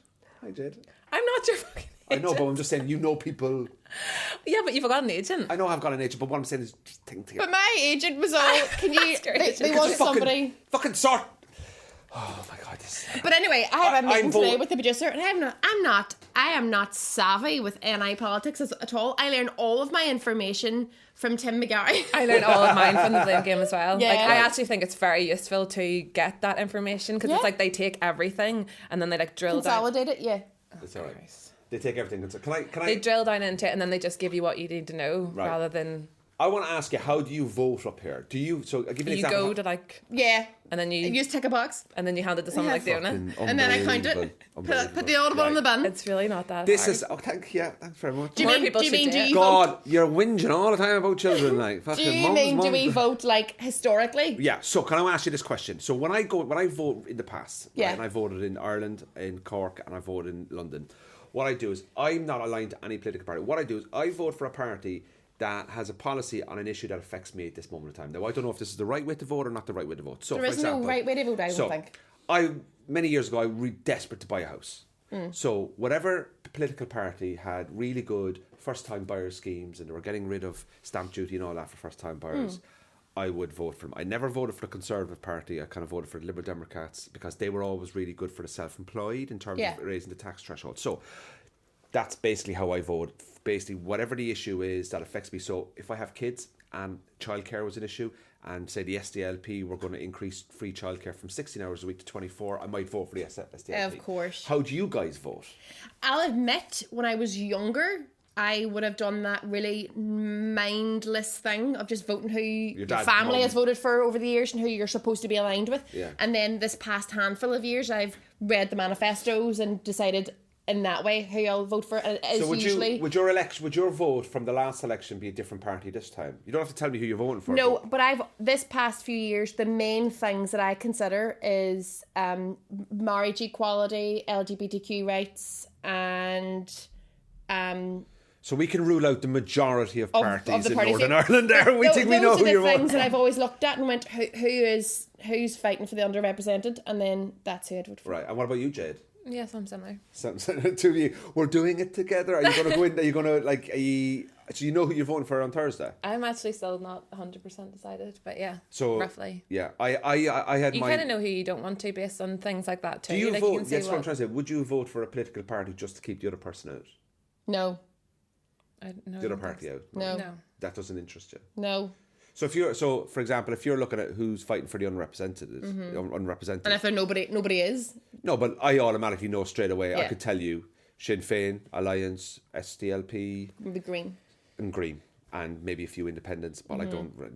C: Hi, Jade.
B: I'm not your fucking
C: I
B: agent.
C: know, but I'm just saying, you know people.
B: Yeah, but you've got an agent.
C: I know I've got an agent, but what I'm saying is just think together.
A: But my agent was all, can you...
B: That's great.
A: They want somebody...
C: Fucking sort. Oh my god, this.
A: But anyway, I have a
C: I'm
A: meeting today
C: vote-
A: with the producer, and I am not savvy with NI politics at all. I learn all of my information from Tim McGarry.
B: I learned all of mine from the blame game as well.
A: Yeah.
B: Like, I actually think it's very useful to get that information because
A: Yeah.
B: it's like they take everything and then they like drill down.
A: Consolidate it, yeah.
C: It's alright. They take everything. Can
B: They
C: I?
B: drill down into it and then they just give you what you need to know
C: Right.
B: rather than
C: I want to ask you, how do you vote up here? Do you? So I'll give you an
B: you
C: example.
B: go to like
A: Yeah.
B: and then
A: You
B: you
A: just tick a box,
B: and then you hand it to someone like Diona.
A: and then I count it. Put the audible in the bin.
B: It's really not that
C: This
B: hard.
C: is. Oh, thanks very much.
A: Do you
B: More
A: mean,
B: people
A: do you
B: should
A: mean,
B: do
A: do
B: it.
A: you vote?
C: God, you're whinging all the time about children, like fucking.
A: Do you
C: mums,
A: mean, do
C: mums.
A: we vote like historically?
C: Yeah. So can I ask you this question? So when I vote in the past,
A: Yeah.
C: right, and I voted in Ireland, in Cork, and I voted in London. What I do is I'm not aligned to any political party. What I do is I vote for a party that has a policy on an issue that affects me at this moment in time. Now I don't know if this is the right way to vote or not the right way to vote. So
A: There
C: for
A: is
C: example,
A: no right way to vote, I don't think.
C: Many years ago I was really desperate to buy a house.
A: Mm.
C: So whatever political party had really good first time buyer schemes and they were getting rid of stamp duty and all that for first time buyers, I would vote for them. I never voted for the Conservative Party. I kind of voted for the Liberal Democrats because they were always really good for the self-employed in terms
A: Yeah.
C: of raising the tax threshold. So that's basically how I vote. Basically, whatever the issue is that affects me. So if I have kids and childcare was an issue, and say the SDLP were going to increase free childcare from 16 hours a week to 24, I might vote for the SDLP.
A: Of course.
C: How do you guys vote?
A: I'll admit, when I was younger, I would have done that really mindless thing of just voting who your
C: dad's
A: family
C: mum.
A: has voted for over the years and who you're supposed to be aligned with.
C: Yeah.
A: And then this past handful of years, I've read the manifestos and decided in that way who I'll vote for. And it is
C: So would
A: usually...
C: would your vote from the last election be a different party this time? You don't have to tell me who you're voting for.
A: No, but this past few years, the main things that I consider is marriage equality, LGBTQ rights, and
C: So we can rule out the majority of parties
A: the
C: in
A: parties,
C: Northern
A: yeah.
C: Ireland there. We think we know who you're
A: Those are the things
C: voting
A: that I've always looked at and went, who's fighting for the underrepresented, and then that's who I'd vote for.
C: Right, and what about you, Jade?
B: Yes, I'm similar.
C: So, two of you, we're doing it together. Are you going to go in? Are you going to so you know who you're voting for on Thursday?
B: I'm actually still not 100% decided, but yeah,
C: So
B: roughly.
C: Yeah, I had
B: You
C: my.
B: kind of know who you don't want to based on things like that too.
C: Do you
B: like,
C: vote?
B: You can see
C: That's what I'm trying to say. Would you vote for a political party just to keep the other person out?
A: No,
C: The other party out?
A: no,
B: No.
C: That doesn't interest you.
A: no.
C: So for example, if you're looking at who's fighting for the unrepresented, unrepresented,
A: And if there nobody is,
C: no, but I automatically know straight away. I
A: Yeah.
C: could tell you Sinn Féin, Alliance, SDLP,
A: the Green.
C: and Green, and maybe a few independents. But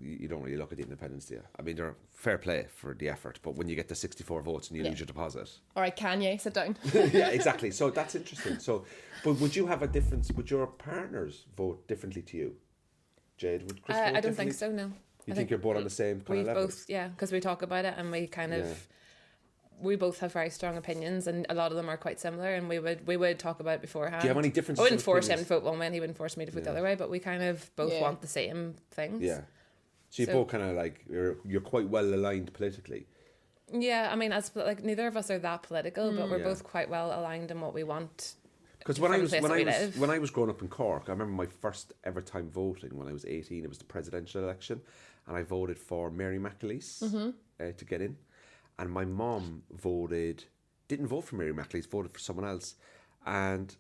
C: you don't really look at the independents, do you? I mean, they're fair play for the effort, but when you get the 64 votes and you lose your deposit,
A: All right, Kanye, sit down.
C: yeah, exactly. So that's interesting. So, but would you have a difference? Would your partners vote differently to you, Jade? Would Chris vote
B: I don't think
C: differently?
B: so. No.
C: You think you're both on the same kind of level?
B: Both, yeah, because we talk about it and we kind of, we both have very strong opinions and a lot of them are quite similar, and we would talk about it beforehand.
C: Do you have any differences?
B: I wouldn't force him to vote one way and he wouldn't force me to vote the other way, but we kind of both want the same things.
C: Yeah. So you both kind of like, you're quite well aligned politically.
B: Yeah, I mean, as like neither of us are that political, but we're both quite well aligned in what we want.
C: Because when I was growing up in Cork, I remember my first ever time voting when I was 18. It was the presidential election, and I voted for Mary McAleese to get in. And my mum didn't vote for Mary McAleese, voted for someone else. And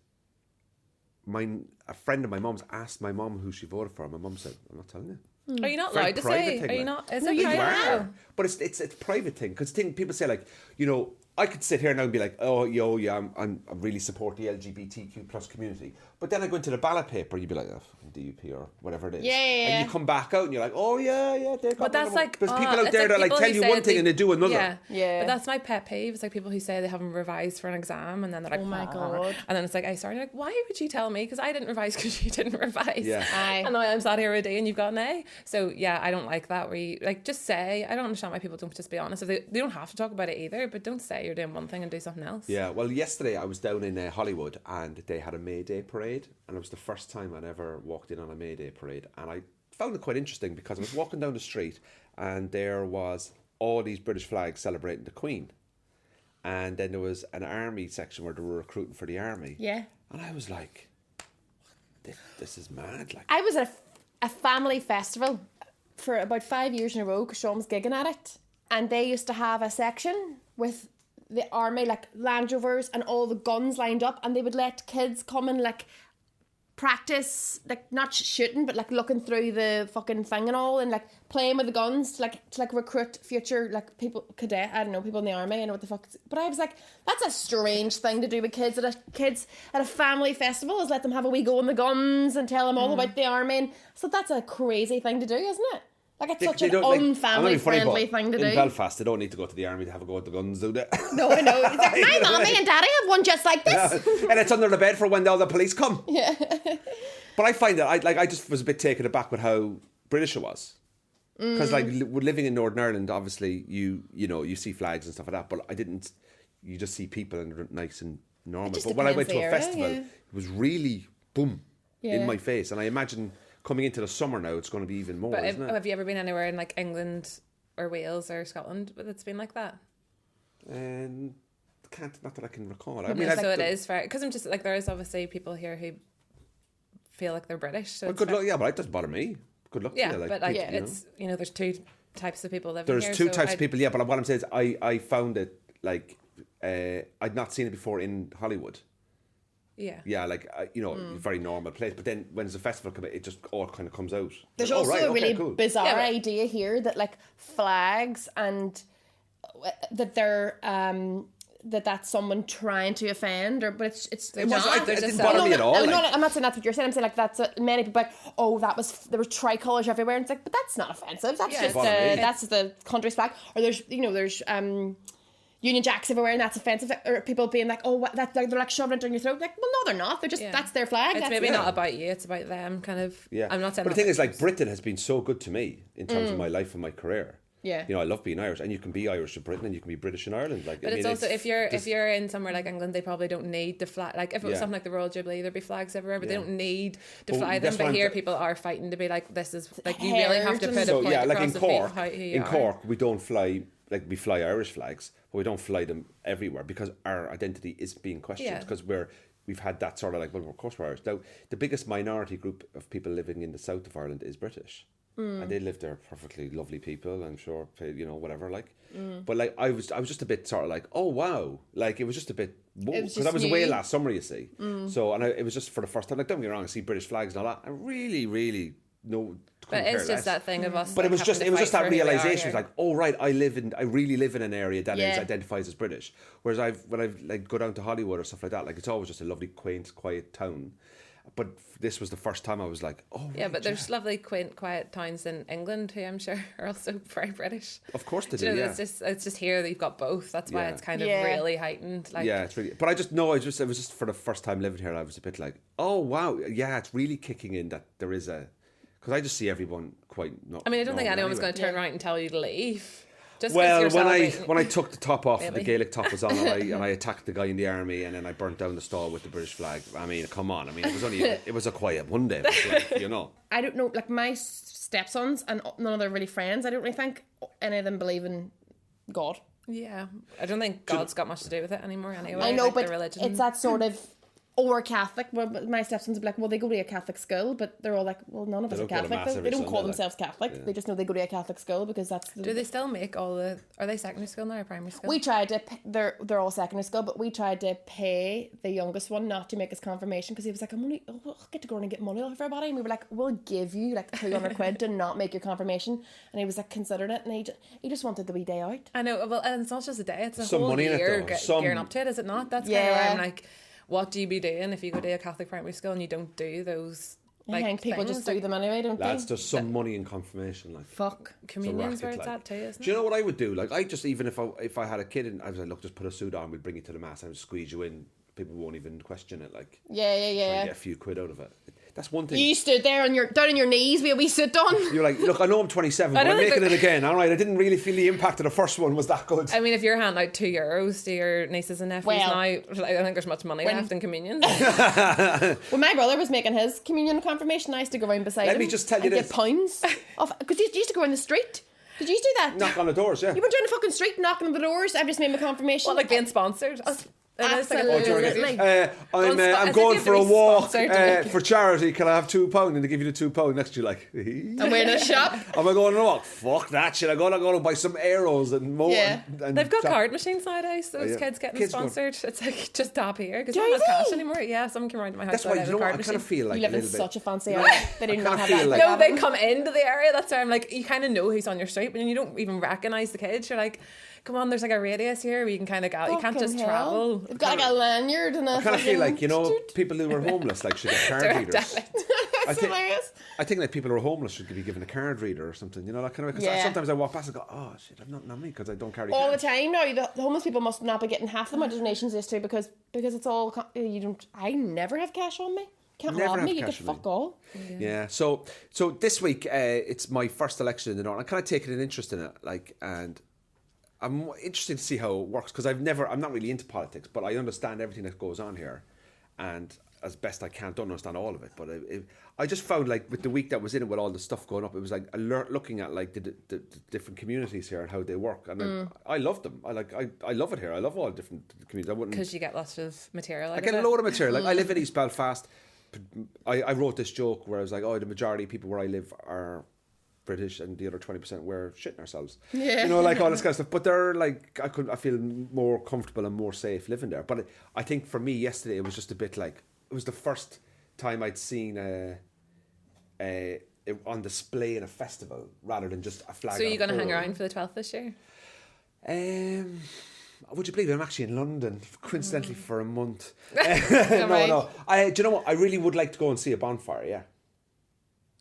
C: a friend of my mum's asked my mum who she voted for. And my mum said, "I'm not telling you."
B: Are you not allowed to say? Are you not? Is it private?
C: But it's a private thing, because people say, like, you know, I could sit here now and be like, oh, I really support the LGBTQ plus community. But then I go into the ballot paper, you'd be like, oh, DUP or whatever it is.
A: Yeah.
C: And you come back out and you're like, oh, yeah, they've got.
B: But that's like,
C: there's people out there that like tell you one thing and they do another.
B: Yeah. But that's my pet peeve. It's like people who say they haven't revised for an exam and then they're like,
A: oh my God.
B: And then it's like, I sorry, like, why would you tell me? Because I didn't revise because you didn't revise.
C: Yeah.
B: And now I'm sat here a day and you've got an A. So yeah, I don't like that where you like just say. I don't understand why people don't just be honest. If they don't have to talk about it either, but don't say you're doing one thing and do something else.
C: Yeah, well, yesterday I was down in Hollywood and they had a May Day parade, and it was the first time I'd ever walked in on a May Day parade, and I found it quite interesting because I was walking down the street and there was all these British flags celebrating the Queen, and then there was an army section where they were recruiting for the army.
A: Yeah.
C: And I was like, this is mad. Like,
A: I was at a family festival for about 5 years in a row because Sean was gigging at it, and they used to have a section with the army, like Land Rovers and all the guns lined up, and they would let kids come and like practice, like not shooting but like looking through the fucking thing and all, and like playing with the guns to recruit future like people, people in the army. I know what the fuck. But I was like, that's a strange thing to do with kids at a family festival, is let them have a wee go on the guns and tell them all about the army. And so that's a crazy thing to do, isn't it? Like, it's such an unfamily-friendly thing to do.
C: In Belfast, they don't need to go to the army to have a go at the guns, do they?
A: No, I know. It's like, my mommy and daddy have one just like this.
C: Yeah. And it's under the bed for when all the police come. Yeah. But I find that I just was a bit taken aback with how British it was. Because living in Northern Ireland, obviously, you see flags and stuff like that, but you just see people and they're nice and normal. But when I went to a festival, it was really, boom, in my face. And I imagine coming into the summer now, it's going to be even more, isn't it?
B: Have you ever been anywhere in like England or Wales or Scotland that's been like that?
C: Not that I can recall.
B: I mean, so it is fair, because I'm just like, there is obviously people here who feel like they're British. So
C: good luck. Yeah, but it doesn't bother me. Good luck.
B: Yeah,
C: to you.
B: But like it's there's two types of people living here.
C: There's two types of people. Yeah, but what I'm saying is, I found it like I'd not seen it before in Hollywood. Yeah, like very normal place. But then when there's a festival coming, it just all kind of comes out.
A: There's also a really bizarre idea here that like flags and that they're that's someone trying to offend, but it
C: didn't bother me at all.
A: I'm not saying that's what you're saying. I'm saying like that's many people like, oh, there were tricolours everywhere, and it's like, but that's not offensive. That's just the country's flag. Or there's Union Jacks everywhere, and that's offensive. Or people being like, oh, they're like shoving it down your throat. Like, well, no, they're not. They're just that's their flag.
B: It's maybe not about you. It's about them, kind of.
C: Yeah,
B: I'm not saying.
C: But the thing is, like, Britain has been so good to me in terms of my life and my career.
A: Yeah,
C: I love being Irish, and you can be Irish in Britain, and you can be British in Ireland. Like,
B: but it's also if you're in somewhere like England, they probably don't need the flag. Like if it was something like the Royal Jubilee, there'd be flags everywhere, but they don't need to fly them. But here, people are fighting to be like, this is like, you really have to put a point across
C: in Cork, we don't fly. Like, we fly Irish flags, but we don't fly them everywhere because our identity is being questioned. Because we've had that sort of like, well, of course we're Irish. Now, the biggest minority group of people living in the south of Ireland is British. And they live there, perfectly lovely people, I'm sure, whatever, like. But like, I was just a bit sort of like, oh wow, like, it was just a bit, because I was away last summer, you see. So, and it was just for the first time, like, don't get me wrong, I see British flags and all that. I really, really know.
B: But it's just that thing of us.
C: But it was just that realization. It was like, oh right, I really live in an area that identifies as British. Whereas when I've like go down to Hollywood or stuff like that, like, it's always just a lovely, quaint, quiet town. But this was the first time I was like, oh,
B: yeah, but there's lovely, quaint, quiet towns in England who I'm sure are also very British.
C: Of course they do.
B: It's just here that you've got both. That's why it's kind of really heightened. Like,
C: yeah, it's really. But it was just for the first time living here, I was a bit like, oh wow, yeah, it's really kicking in that there is a. Because I just see everyone quite.
B: I mean, I don't think anyone's going to turn around and tell you to leave. Just
C: well, when I took the top off, the Gaelic top was on, and I attacked the guy in the army, and then I burnt down the stall with the British flag. I mean, come on. I mean, it was a quiet Monday, but like, you know.
A: I don't know, like my stepsons and none of their really friends, I don't really think any of them believe in God.
B: Yeah, I don't think God's got much to do with it anymore anyway.
A: I know,
B: like
A: but
B: the religion.
A: it's that sort of, or Catholic. Well, my stepsons are like, well, they go to a Catholic school, but they're all like, well, none of us are Catholic. They don't call themselves Catholic. Yeah. They just know they go to a Catholic school because that's.
B: Do they still make all the? Are they secondary school now or primary school?
A: We tried to. They're all secondary school, but we tried to pay the youngest one not to make his confirmation because he was like, I'll get to go and get money off everybody, and we were like, we'll give you like £200 to not make your confirmation, and he was like considering it, and he just wanted the wee day out.
B: I know. Well, and it's not just a day; it's a
C: some
B: whole
C: money
B: year
C: in it,
B: gearing up to it. Is it not? That's kind of where I'm like. What do you be doing if you go to a Catholic primary school and you don't do those? Like,
A: I think people
B: things?
A: just do them anyway, don't they?
C: Lads, there's some money in confirmation. Like
A: fuck,
B: communion's where it's at too, isn't it?
C: Do you know what I would do? Like, I just even if I had a kid and I was like, look, just put a suit on, we'd bring you to the mass and squeeze you in. People won't even question it. Like,
A: yeah.
C: Get a few quid out of it. That's one thing.
A: You stood there down on your knees with a wee suit on.
C: You're like, look, I know I'm 27, but I'm making it again. All right, I didn't really feel the impact of the first one was that good.
B: I mean, if you're handing out €2 to your nieces and nephews now, I don't think there's much money left in communion.
A: When my brother was making his communion confirmation, I used to go around beside him.
C: Let me just tell you this.
A: Get pounds off, because you used to go in the street. Did you do that?
C: Knock on the doors, yeah.
A: You went down the fucking street knocking on the doors. I've just made my confirmation.
B: What, like being sponsored?
A: Absolutely.
C: I'm going for a walk for charity. Can I have £2? And they give you the £2 next to you, like,
A: I'm wearing a shop.
C: Am I going on a walk? Fuck that shit. I'm going to buy some arrows and more.
A: Yeah.
C: And
B: they've got card machines nowadays. Those kids getting sponsored. It's like just tap here because no one has cash anymore. Yeah, someone came around to my house.
C: That's why I kind of feel like
A: you live in such a fancy area. They do not have that.
C: Like,
B: no, they come into the area. That's why I'm like, you kind of know who's on your street, but you don't even recognise the kids. You're like, come on, there's like a radius here where you can kind of go. You can't just travel.
A: They've got like a lanyard and a.
C: I kind of feel like, you know, people who are homeless like should get card readers.
A: That's hilarious.
C: I think that people who are homeless should be given a card reader or something. You know, like kind of. Because sometimes I walk past and go, oh shit, I've nothing on me because I don't carry.
A: All
C: cards.
A: the time now, the homeless people must not be getting half the amount of donations they used to because it's all you don't. I never have cash on me. Can't rob me. You get fuck all.
C: Yeah. So this week it's my first election in the North. I'm kind of taking an interest in it, like, and I'm interested to see how it works because I'm not really into politics, but I understand everything that goes on here, and as best I can, don't understand all of it. But I just found like with the week that was in it, with all the stuff going up, it was like looking at like the different communities here and how they work, and I love them. I love it here. I love all the different communities. I wouldn't
B: because you get lots of material.
C: I get a load of material. Like I live in East Belfast. I wrote this joke where I was like, oh, the majority of people where I live are British and the other 20% we're shitting ourselves.
A: Yeah.
C: You know, like all this kind of stuff. But they're like, I feel more comfortable and more safe living there. But I think for me yesterday, it was just a bit like, it was the first time I'd seen it on display in a festival rather than just a flag.
B: So you're going to hang around for the 12th this year?
C: Would you believe it? I'm actually in London, coincidentally, for a month. No. Do you know what? I really would like to go and see a bonfire, yeah.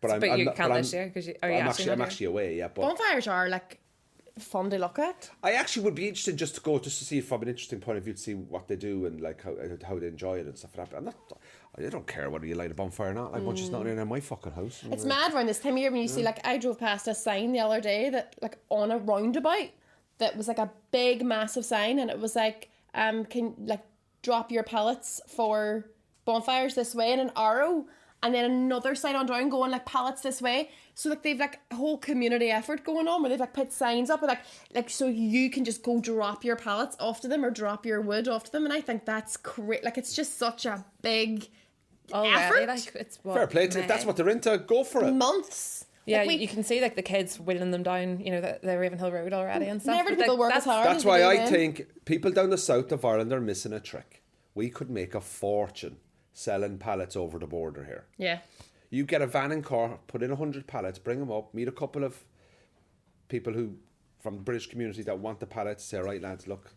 B: But you can't this year because
C: I'm actually away, yeah. But
A: bonfires are like fun to look at.
C: I actually would be interested just to see it from an interesting point of view to see what they do and like how they enjoy it and stuff like that. I don't care whether you light a bonfire or not. Like once it's not in my fucking house.
A: It's mad around this time of year when you see like I drove past a sign the other day that like on a roundabout that was like a big massive sign and it was like can like drop your pallets for bonfires this way and an arrow. And then another sign on down going like pallets this way. So like they've like a whole community effort going on where they've like put signs up with like so you can just go drop your pallets off to them or drop your wood off to them. And I think that's great. Like it's just such a big effort.
B: Like, it's
C: fair play. If that's what they're into, go for it.
A: Months.
B: Yeah, like you can see like the kids wheeling them down, you know, the Ravenhill Road already and stuff.
A: Never do people work as hard.
C: That's why I think people down the south of Ireland are missing a trick. We could make a fortune selling pallets over the border here.
A: Yeah.
C: You get a van in Cork, put in 100 pallets, bring them up, meet a couple of people who from the British community that want the pallets, say, right lads, look,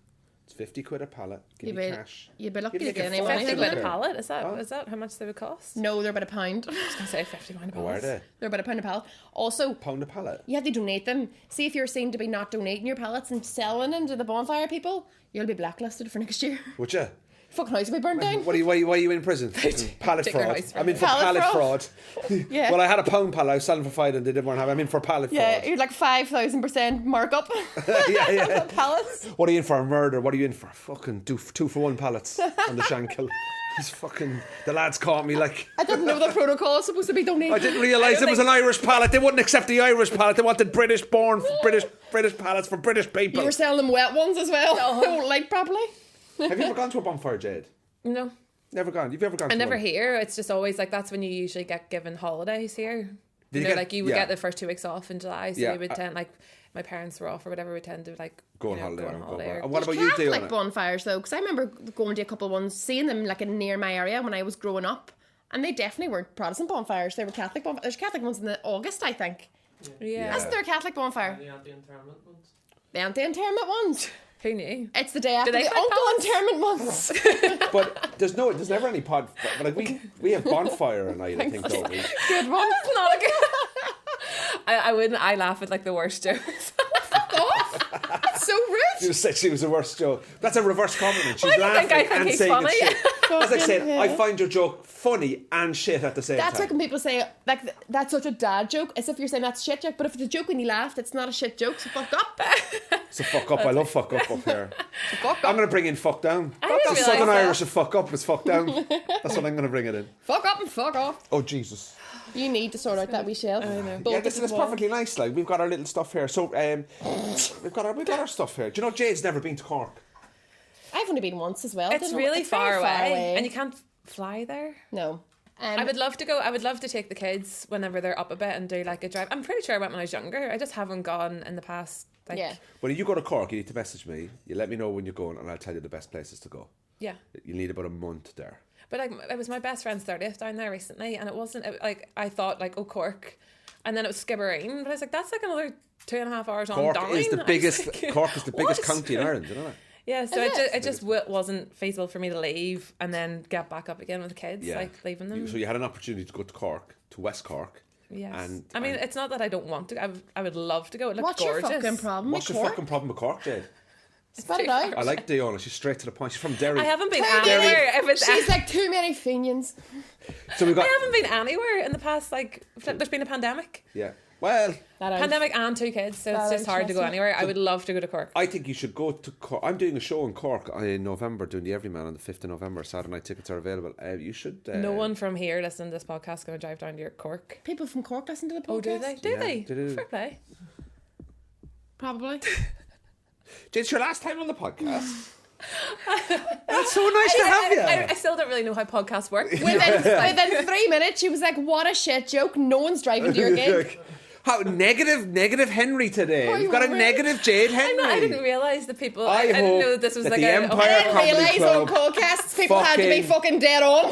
C: it's 50 quid a pallet, give me cash.
A: You'd be lucky to get any
B: money. 50 quid a
A: pallet?
B: pallet? Is that how much they would cost?
A: No, they're about £1. I was
B: going to say 50 pound a pallet.
C: Oh, are they?
A: They're about £1 a pallet. Also,
C: £1 a pallet?
A: You have to donate them. See if you're seen to be not donating your pallets and selling them to the bonfire people, you'll be blacklisted for next year.
C: Would you?
A: Fucking house will be burned down.
C: Why are you in prison? Pallet
B: Take your
C: fraud.
B: house from
C: I'm in
B: you.
C: for pallet
A: Pallet
C: fraud.
A: Yeah.
C: Well, I had a pound pallet. I was selling for 5 and they didn't want to have it. I'm in for pallet
A: Yeah,
C: fraud.
A: you're like 5,000% markup.
C: yeah.
A: Pallets.
C: What are you in for? A murder? What are you in for? Fucking 2-for-1 pallets on the Shankill. He's fucking... The lads caught me like...
A: I didn't know the protocol is supposed to be donated.
C: I didn't realise it was an Irish pallet. They wouldn't accept the Irish pallet. They wanted British pallets for British people.
A: You were selling them wet ones as well. They won't light properly.
C: Have you ever gone to a bonfire, Jade?
B: No.
C: Never gone. You've ever gone
B: I
C: to
B: never
C: one?
B: hear. It's just always like that's when you usually get given holidays here.
C: Did you
B: know,
C: get-
B: like you would
C: yeah.
B: get the first 2 weeks off in July, so
C: Yeah,
B: we would tend like my parents were off or whatever. We tend to like
C: Go on
B: you know,
C: holiday.
B: Go on
C: and go
B: holiday.
C: back.
B: Or,
C: And what about you,
A: Catholic
C: Diona?
A: bonfires though, because I remember going to a couple of ones, seeing them like near my area when I was growing up, and they definitely weren't Protestant bonfires. They were Catholic bonfires. There's Catholic ones in the August, I think.
B: yeah.
A: Isn't there a Catholic bonfire?
D: The anti-interment ones.
A: The anti-interment ones.
B: Who knew?
A: It's the day after
B: they
A: the
B: fight
A: uncle
B: pallets?
A: interment ones.
C: But there's never any pod. But like we have bonfire at night. I think don't we?
A: Good one.
B: That's not a good. I wouldn't. I laugh at like the worst jokes.
A: Fuck off. That's so rude.
C: She said she was the worst joke. That's a reverse compliment. She's
B: Why do you
C: laughing
B: think I think
C: and
B: he's
C: saying
B: funny?
C: it's shit. As I said,
A: Fucking
C: I
A: hell.
C: find your joke funny and shit at the same
A: That's like
C: time.
A: when people say like that's such a dad joke, as if you're saying that's a shit joke. But if it's a joke when you laughed, it's not a shit joke. So fuck up.
C: So fuck up. I love fuck up here.
A: Fuck
C: I'm
A: up.
C: going to bring in fuck down.
B: I didn't
C: So
B: realise
C: Southern
B: that.
C: Irish of fuck up is fuck down. That's what I'm going to bring it in.
A: Fuck up and fuck off.
C: Oh, Jesus.
A: You need to sort out that wee shelf.
C: Yeah, this is perfectly nice. Like we've got our little stuff here. So we've got our stuff here. Do you know Jade's never been to Cork?
A: I've only been once as well.
B: It's
A: Didn't know-
B: really
A: it's very
B: far away, and you can't fly there.
A: No.
B: I would love to go. I would love to take the kids whenever they're up a bit and do like a drive. I'm pretty sure I went when I was younger. I just haven't gone in the past. Like,
A: Yeah.
C: When you go to Cork, you need to message me. You let me know when you're going, and I'll tell you the best places to go.
B: yeah.
C: You need about a month there.
B: But like it was my best friend's 30th down there recently, and it wasn't like I thought like Cork, and then it was Skibbereen, but I was like that's like another 2.5 hours on
C: Cork
B: down.
C: is the
B: I was
C: biggest.
B: like,
C: Cork is the biggest
B: what?
C: county in Ireland. You know that?
B: Yeah, so
A: Is
B: it just wasn't feasible for me to leave and then get back up again with the kids,
C: Yeah.
B: like leaving them.
C: So you had an opportunity to go to Cork, to West Cork.
B: Yes.
C: And
B: I mean, it's not that I don't want to. I would love to go. It looked
A: What's
B: gorgeous.
A: your fucking problem?
C: What's
A: with
C: your
A: Cork?
C: fucking problem with Cork, Jade?
A: Spat it out.
C: I like Diona. She's straight to the point. She's from Derry.
B: I haven't been
A: Derry.
B: anywhere. If it's
A: She's like too many Fenians.
C: So we got.
B: I haven't been anywhere in the past. Like, there's been a pandemic,
C: Yeah. Well,
B: pandemic and 2 kids, so it's
A: That
B: just hard to go
A: interesting.
B: anywhere. I would love to go to Cork.
C: I think you should go to Cork. I'm doing a show in Cork in November, doing the Everyman on the 5th of November. Saturday night tickets are available. You should.
B: No one from here listening to this podcast is going to drive down to your Cork.
A: People from Cork listen to the podcast.
B: Oh, do they? Do
C: Yeah,
B: they?
C: they do.
B: Fair play.
A: Probably.
C: Jade, it's your last time on the podcast. That's so nice to have you.
B: I still don't really know how podcasts work.
A: Within 3 minutes, she was like, "What a shit joke! No one's driving to your gig."
C: How negative Henry today.
A: Oh,
C: We've got a
A: really?
C: negative Jade Henry.
B: I didn't realise that people.
C: I
B: I didn't
C: hope
B: know that this was
C: that
B: like
C: the
B: a.
C: Empire
A: I didn't
C: Comedy
A: realise
C: Club
A: on podcasts people had to be fucking dead on.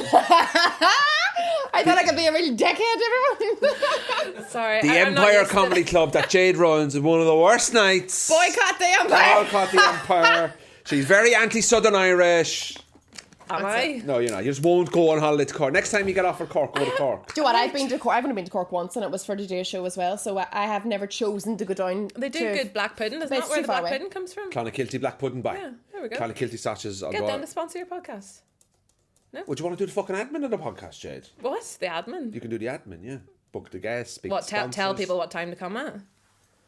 A: I thought I could be a real dickhead to everyone.
B: Sorry,
C: The
B: I'm not
C: Empire
B: used to
C: Comedy Club that Jade runs is one of the worst nights.
A: Boycott the Empire.
C: Boycott the Empire. She's very anti-Southern Irish.
B: Am I?
C: No, you're not. You just won't go on holiday to Cork. Next time you get offered Cork, go to Cork.
A: Do you know what? I've been to Cork. I've only been to Cork once, and it was for the day show as well. So I have never chosen to go down.
B: They do
A: to,
B: good black pudding. Isn't
A: But
B: that
A: it's
B: where
A: too
B: the
A: far
B: black
A: away.
B: pudding comes from?
C: Clonakilty black pudding by.
B: Yeah, there we go.
C: Clonakilty sausages. I'll
B: Get
C: go
B: them
C: on.
B: to sponsor your podcast.
C: Would you want to do the fucking admin of the podcast, Jade?
B: What? The admin?
C: You can do the admin, yeah. Book the guests, speak
B: What?
C: to
B: Tell
C: sponsors.
B: people what time to come at.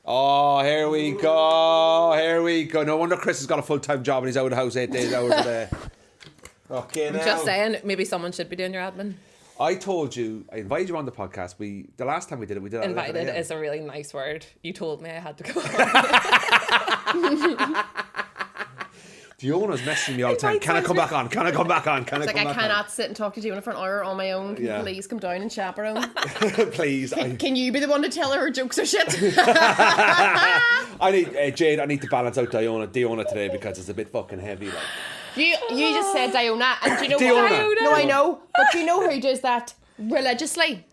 C: Oh, here we go. Here we go. No wonder Chris has got a full-time job and he's out of the house 8 days out of the day. Okay, now.
B: Just saying, maybe someone should be doing your admin.
C: I told you, I invited you on the podcast. The last time we did it at 11
B: Invited
C: a.m.
B: is a really nice word. You told me I had to go.
C: Fiona's messaging me all the time.
B: Invite
C: Can I come back on? Can I come back on? Can I
A: It's
C: come
A: like I
C: back
A: cannot sit and talk to Diona for an hour on my own. Can
C: Yeah.
A: you please come down and chaperone?
C: on? Please.
A: Can you be the one to tell her jokes or shit?
C: I need, Jade, I need to balance out Diona today because it's a bit fucking heavy. Like.
A: You just said Diona, and do you know
C: Diona.
A: what? No, I know, but do you know who does that religiously?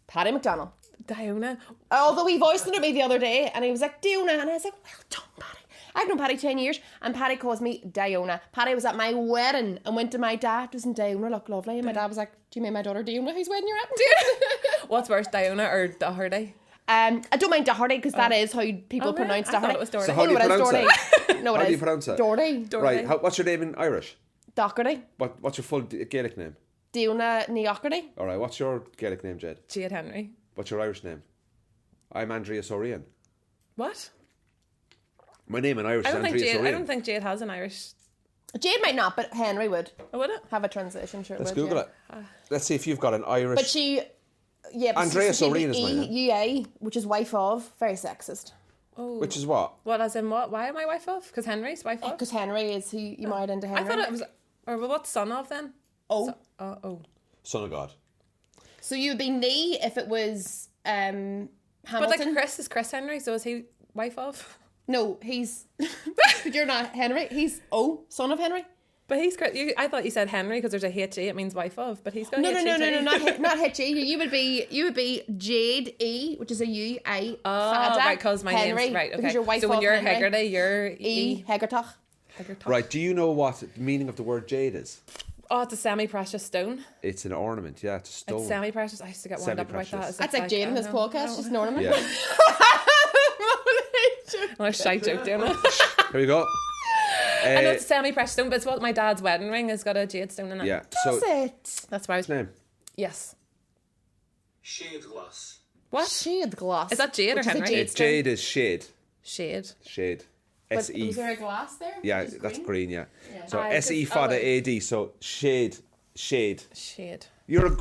A: Paddy McDonald.
B: Diona.
A: Although he voiced it at me the other day, and he was like Diona, and I was like, well done, Paddy. I've known Paddy 10 years, and Paddy calls me Diona. Paddy was at my wedding and went to my dad. Doesn't Diona look lovely? And my dad was like, do you mean my daughter Diona whose wedding you're at?
B: What's worse, Diona or Doherty?
A: I don't mind Doherty because that is how people
B: Oh, really?
A: pronounce
B: I thought
A: Doherty.
B: it was Doherty.
C: So how do you
A: No, it is
C: pronounce
A: Doherty. No, it
C: How
A: is
C: do you pronounce it?
A: Doherty.
B: Doherty.
C: Right, what's your name in Irish?
A: Doherty.
C: What's your full Gaelic name?
A: Diona Doherty.
C: All right, what's your Gaelic name, Jade?
B: Jade Henry.
C: What's your Irish name? I'm Andrea O'Rian.
B: What?
C: My name in Irish is Andrea O'Rian.
B: I don't think Jade has an Irish.
A: Jade might not, but Henry would.
B: Oh, would it?
A: Have a translation, sure.
C: Let's Google it. Let's see if you've got an Irish.
A: But she, yeah.
C: Andrea O'Rian is my name.
A: EA, which is wife of, very sexist.
B: Oh.
C: Which is what?
B: What, as in what? Why am I wife of? Because Henry's wife of?
A: Because Henry is who you married into Henry.
B: I thought it was, or well, what's son of then?
A: Oh.
C: Son of God.
A: So you would be Nee if it was Hamilton.
B: But like Chris is Chris Henry, so is he wife of?
A: No, he's. You're not Henry. He's son of Henry.
B: But he's Chris. I thought you said Henry because there's a HE. It means wife of, but he's got
A: No,
B: not
A: not HE. You would be Jade E, which is a U I.
B: Oh, right, because my
A: Henry,
B: name's right. Okay,
A: because you're wife
B: so when
A: of
B: you're
A: Henry.
B: Hegarty, you're
A: E Hegartach.
C: Right, do you know what the meaning of the word jade is?
B: Oh, it's a semi-precious stone.
C: It's an ornament, yeah, it's a stone.
B: It's semi-precious. I used to get wound up about that.
C: Semi-precious.
A: That's like Jade in this podcast, just an ornament.
C: Yeah.
B: I'm a shy joke doing it.
C: Here we go.
B: I know it's a semi-precious stone, but it's what my dad's wedding ring has got a jade stone in it.
C: Yeah,
A: Does it?
B: That's why I was.
C: name.
B: Yes.
D: Shade glass.
B: What?
A: Shade glass.
B: Is that Jade or
A: Which is a
B: Henry?
A: jade stone.
C: Jade is shade.
B: Shade.
C: Shade.
A: But
C: S-E.
A: was there a glass there?
C: Yeah,
A: Which is
C: that's
A: green?
C: green, yeah. So
B: Ah,
C: S-E
B: just-
C: fada
B: right.
C: A-D, so shade. Shade.
B: Shade.
C: You're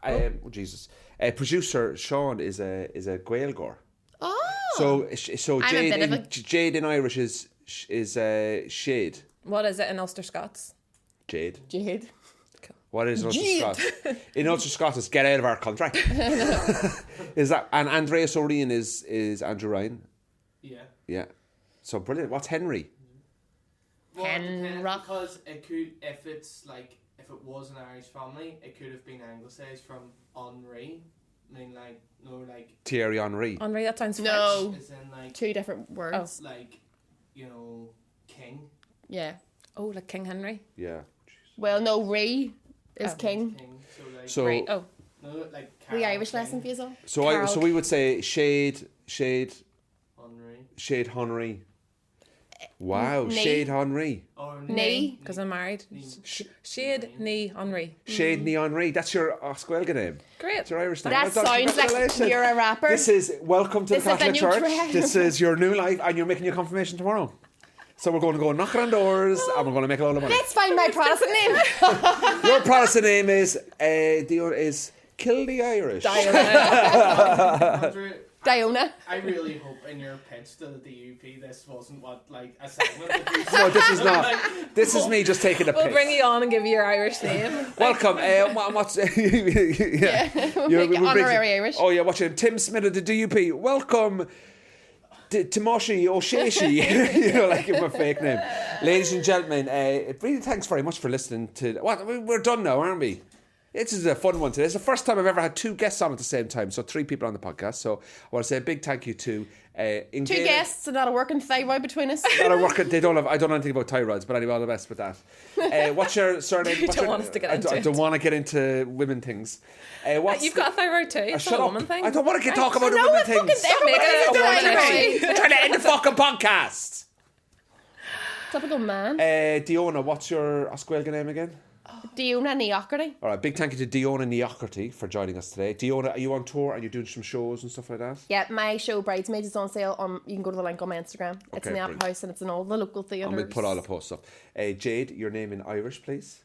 C: oh Jesus. Producer Sean is a Gaelgore.
A: Oh.
C: So
A: I'm a
C: Jade
A: bit of a-
C: Jade in Irish is shade.
B: What is it in Ulster Scots?
C: Jade.
A: Jade.
C: What is Ulster
A: Jade.
C: Scots? In Ulster Scots, it's get out of our country. Is that and Andreas O'Rian is Andrew Ryan?
D: Yeah.
C: Yeah. So brilliant. What's Henry?
D: Well, it depends,
A: Henrock.
D: because it could, if it was an Irish family, it could have been anglicised from Henri. I mean, like, no, like,
C: Thierry Henry.
B: Henri, that sounds
A: No.
D: as in, like,
A: Two different words.
D: like, you know, king.
A: Yeah.
B: French. Oh, like King Henry.
C: Yeah.
A: Well, no, Ray is
B: Oh.
A: king.
D: King. So, like,
C: So
B: Right. Oh.
D: no, like,
A: The
D: Carol
A: Irish
D: King,
A: lesson for you all.
C: so we would say shade
D: Henri.
C: Henry. Wow,
A: Nee.
C: shade Henry.
D: Or
A: Nee.
B: Because I'm married.
D: Nee.
B: Shade, Nee, Henri.
C: Shade Nee Henry. That's your Oscuelga name.
B: Great.
C: That's your Irish name.
A: That
C: Well done.
A: sounds like
C: Congratulations.
A: you're a rapper.
C: This is welcome to
A: This
C: the
A: is the
C: Catholic
A: new
C: Church.
A: trend.
C: This is your new life, and you're making your confirmation tomorrow. So we're going to go knock on doors, and we're going to make a lot of money.
A: Let's find my Protestant name.
C: Your Protestant name is Kill the Irish.
D: Andrew,
A: Diona.
D: I really hope in your pitch to the DUP this wasn't what, like, a segment that you
C: No, this is not. This is me just taking a
B: We'll
C: pic.
B: bring you on and give you your Irish name.
C: Welcome. What's yeah?
A: We'll make it honorary Irish.
C: Oh yeah, watch it. Tim Smith of the DUP. Welcome. Timoshi O'Sheashi, you know, like my fake name. Ladies and gentlemen, really thanks very much for listening to. What we're done now, aren't we? This is a fun one today. It's the first time I've ever had two guests on at the same time, so 3 people on the podcast. So I want to say a big thank you to
A: Two guests and not a working thyroid between us.
C: That are working. They don't have. I don't know anything about thyroids, but anyway, all the best with that. What's your surname?
B: You don't want us to get into
C: I
B: it.
C: don't want to get into women things.
B: You've got a thyroid too. It's
C: Shut
B: a
C: up.
B: woman thing.
C: I don't want to
B: Right.
C: talk about
A: No,
C: women
A: it's fucking
C: things.
A: everyone
B: Make it
A: is
B: a
A: doing
B: woman
A: it.
B: issue.
C: I'm trying to end the fucking podcast.
A: Typical man.
C: Diona, what's your Oscuelga name again?
A: Diona Doherty.
C: All right, big thank you to Diona Doherty for joining us today. Diona, are you on tour and you're doing some shows and stuff like that?
A: Yeah, my show Bridesmaids is on sale. You can go to the link on my Instagram. It's
C: Okay,
A: in the Opera
C: brilliant.
A: House and it's in all the local theatres.
C: And we'll put all the posts up. Jade, your name in Irish, please.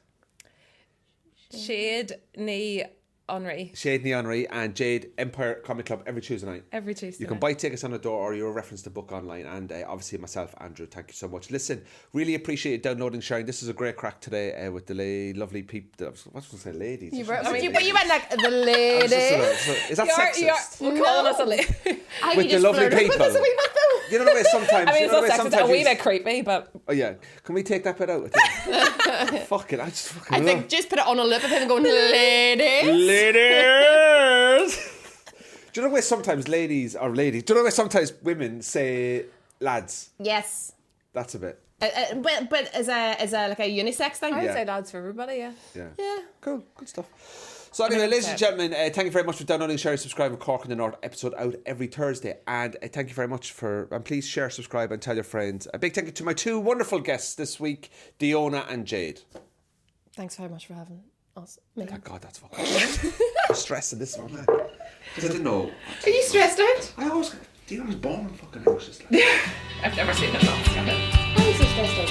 B: Shade, Nee, Henri.
C: Shade Henry and Jade Empire Comedy Club every Tuesday night.
B: Every Tuesday.
C: You can buy tickets on the door or you'll reference the book online. And obviously myself, Andrew, thank you so much. Listen, really appreciate you downloading, sharing. This is a great crack today with the lovely people. I was going to say ladies.
A: You
C: I
A: were,
C: shouldn't say
A: but
C: ladies.
A: you went like the
C: I was
A: lady.
C: just is that sexist?
B: We're calling us a lady.
A: I
C: with the
A: just
C: lovely
A: flirted with
C: people.
A: us a wee bit, though.
C: You know the way sometimes.
B: I mean,
C: you
B: it's
C: know
B: not
C: the way
B: sexist.
C: sometimes
B: A wee
C: you-
B: bit creepy, but
C: Oh yeah, can we take that bit out? Fuck it, I just fucking
A: I
C: love
A: think just put it on a loop of him going, ladies.
C: ladies. Do you know the way sometimes ladies are ladies? Do you know the way sometimes women say lads?
A: Yes.
C: That's a bit.
A: But as a like a unisex thing.
B: I would
C: Yeah.
B: say lads for everybody, yeah.
C: Yeah.
A: Yeah.
C: Cool. Good stuff. So anyway, ladies and gentlemen, thank you very much for downloading, sharing, subscribing. Cork in the North episode out every Thursday, and thank you very much and please share, subscribe, and tell your friends. A big thank you to my 2 wonderful guests this week, Diona and Jade.
A: Thanks very much for having us. Me.
C: Thank God, that's fucking I'm stressing this one, man. Because I didn't know.
B: Are you stressed out?
C: I always Diona's born and fucking anxious. Like.
B: I've never seen it last.
A: I'm so stressed out.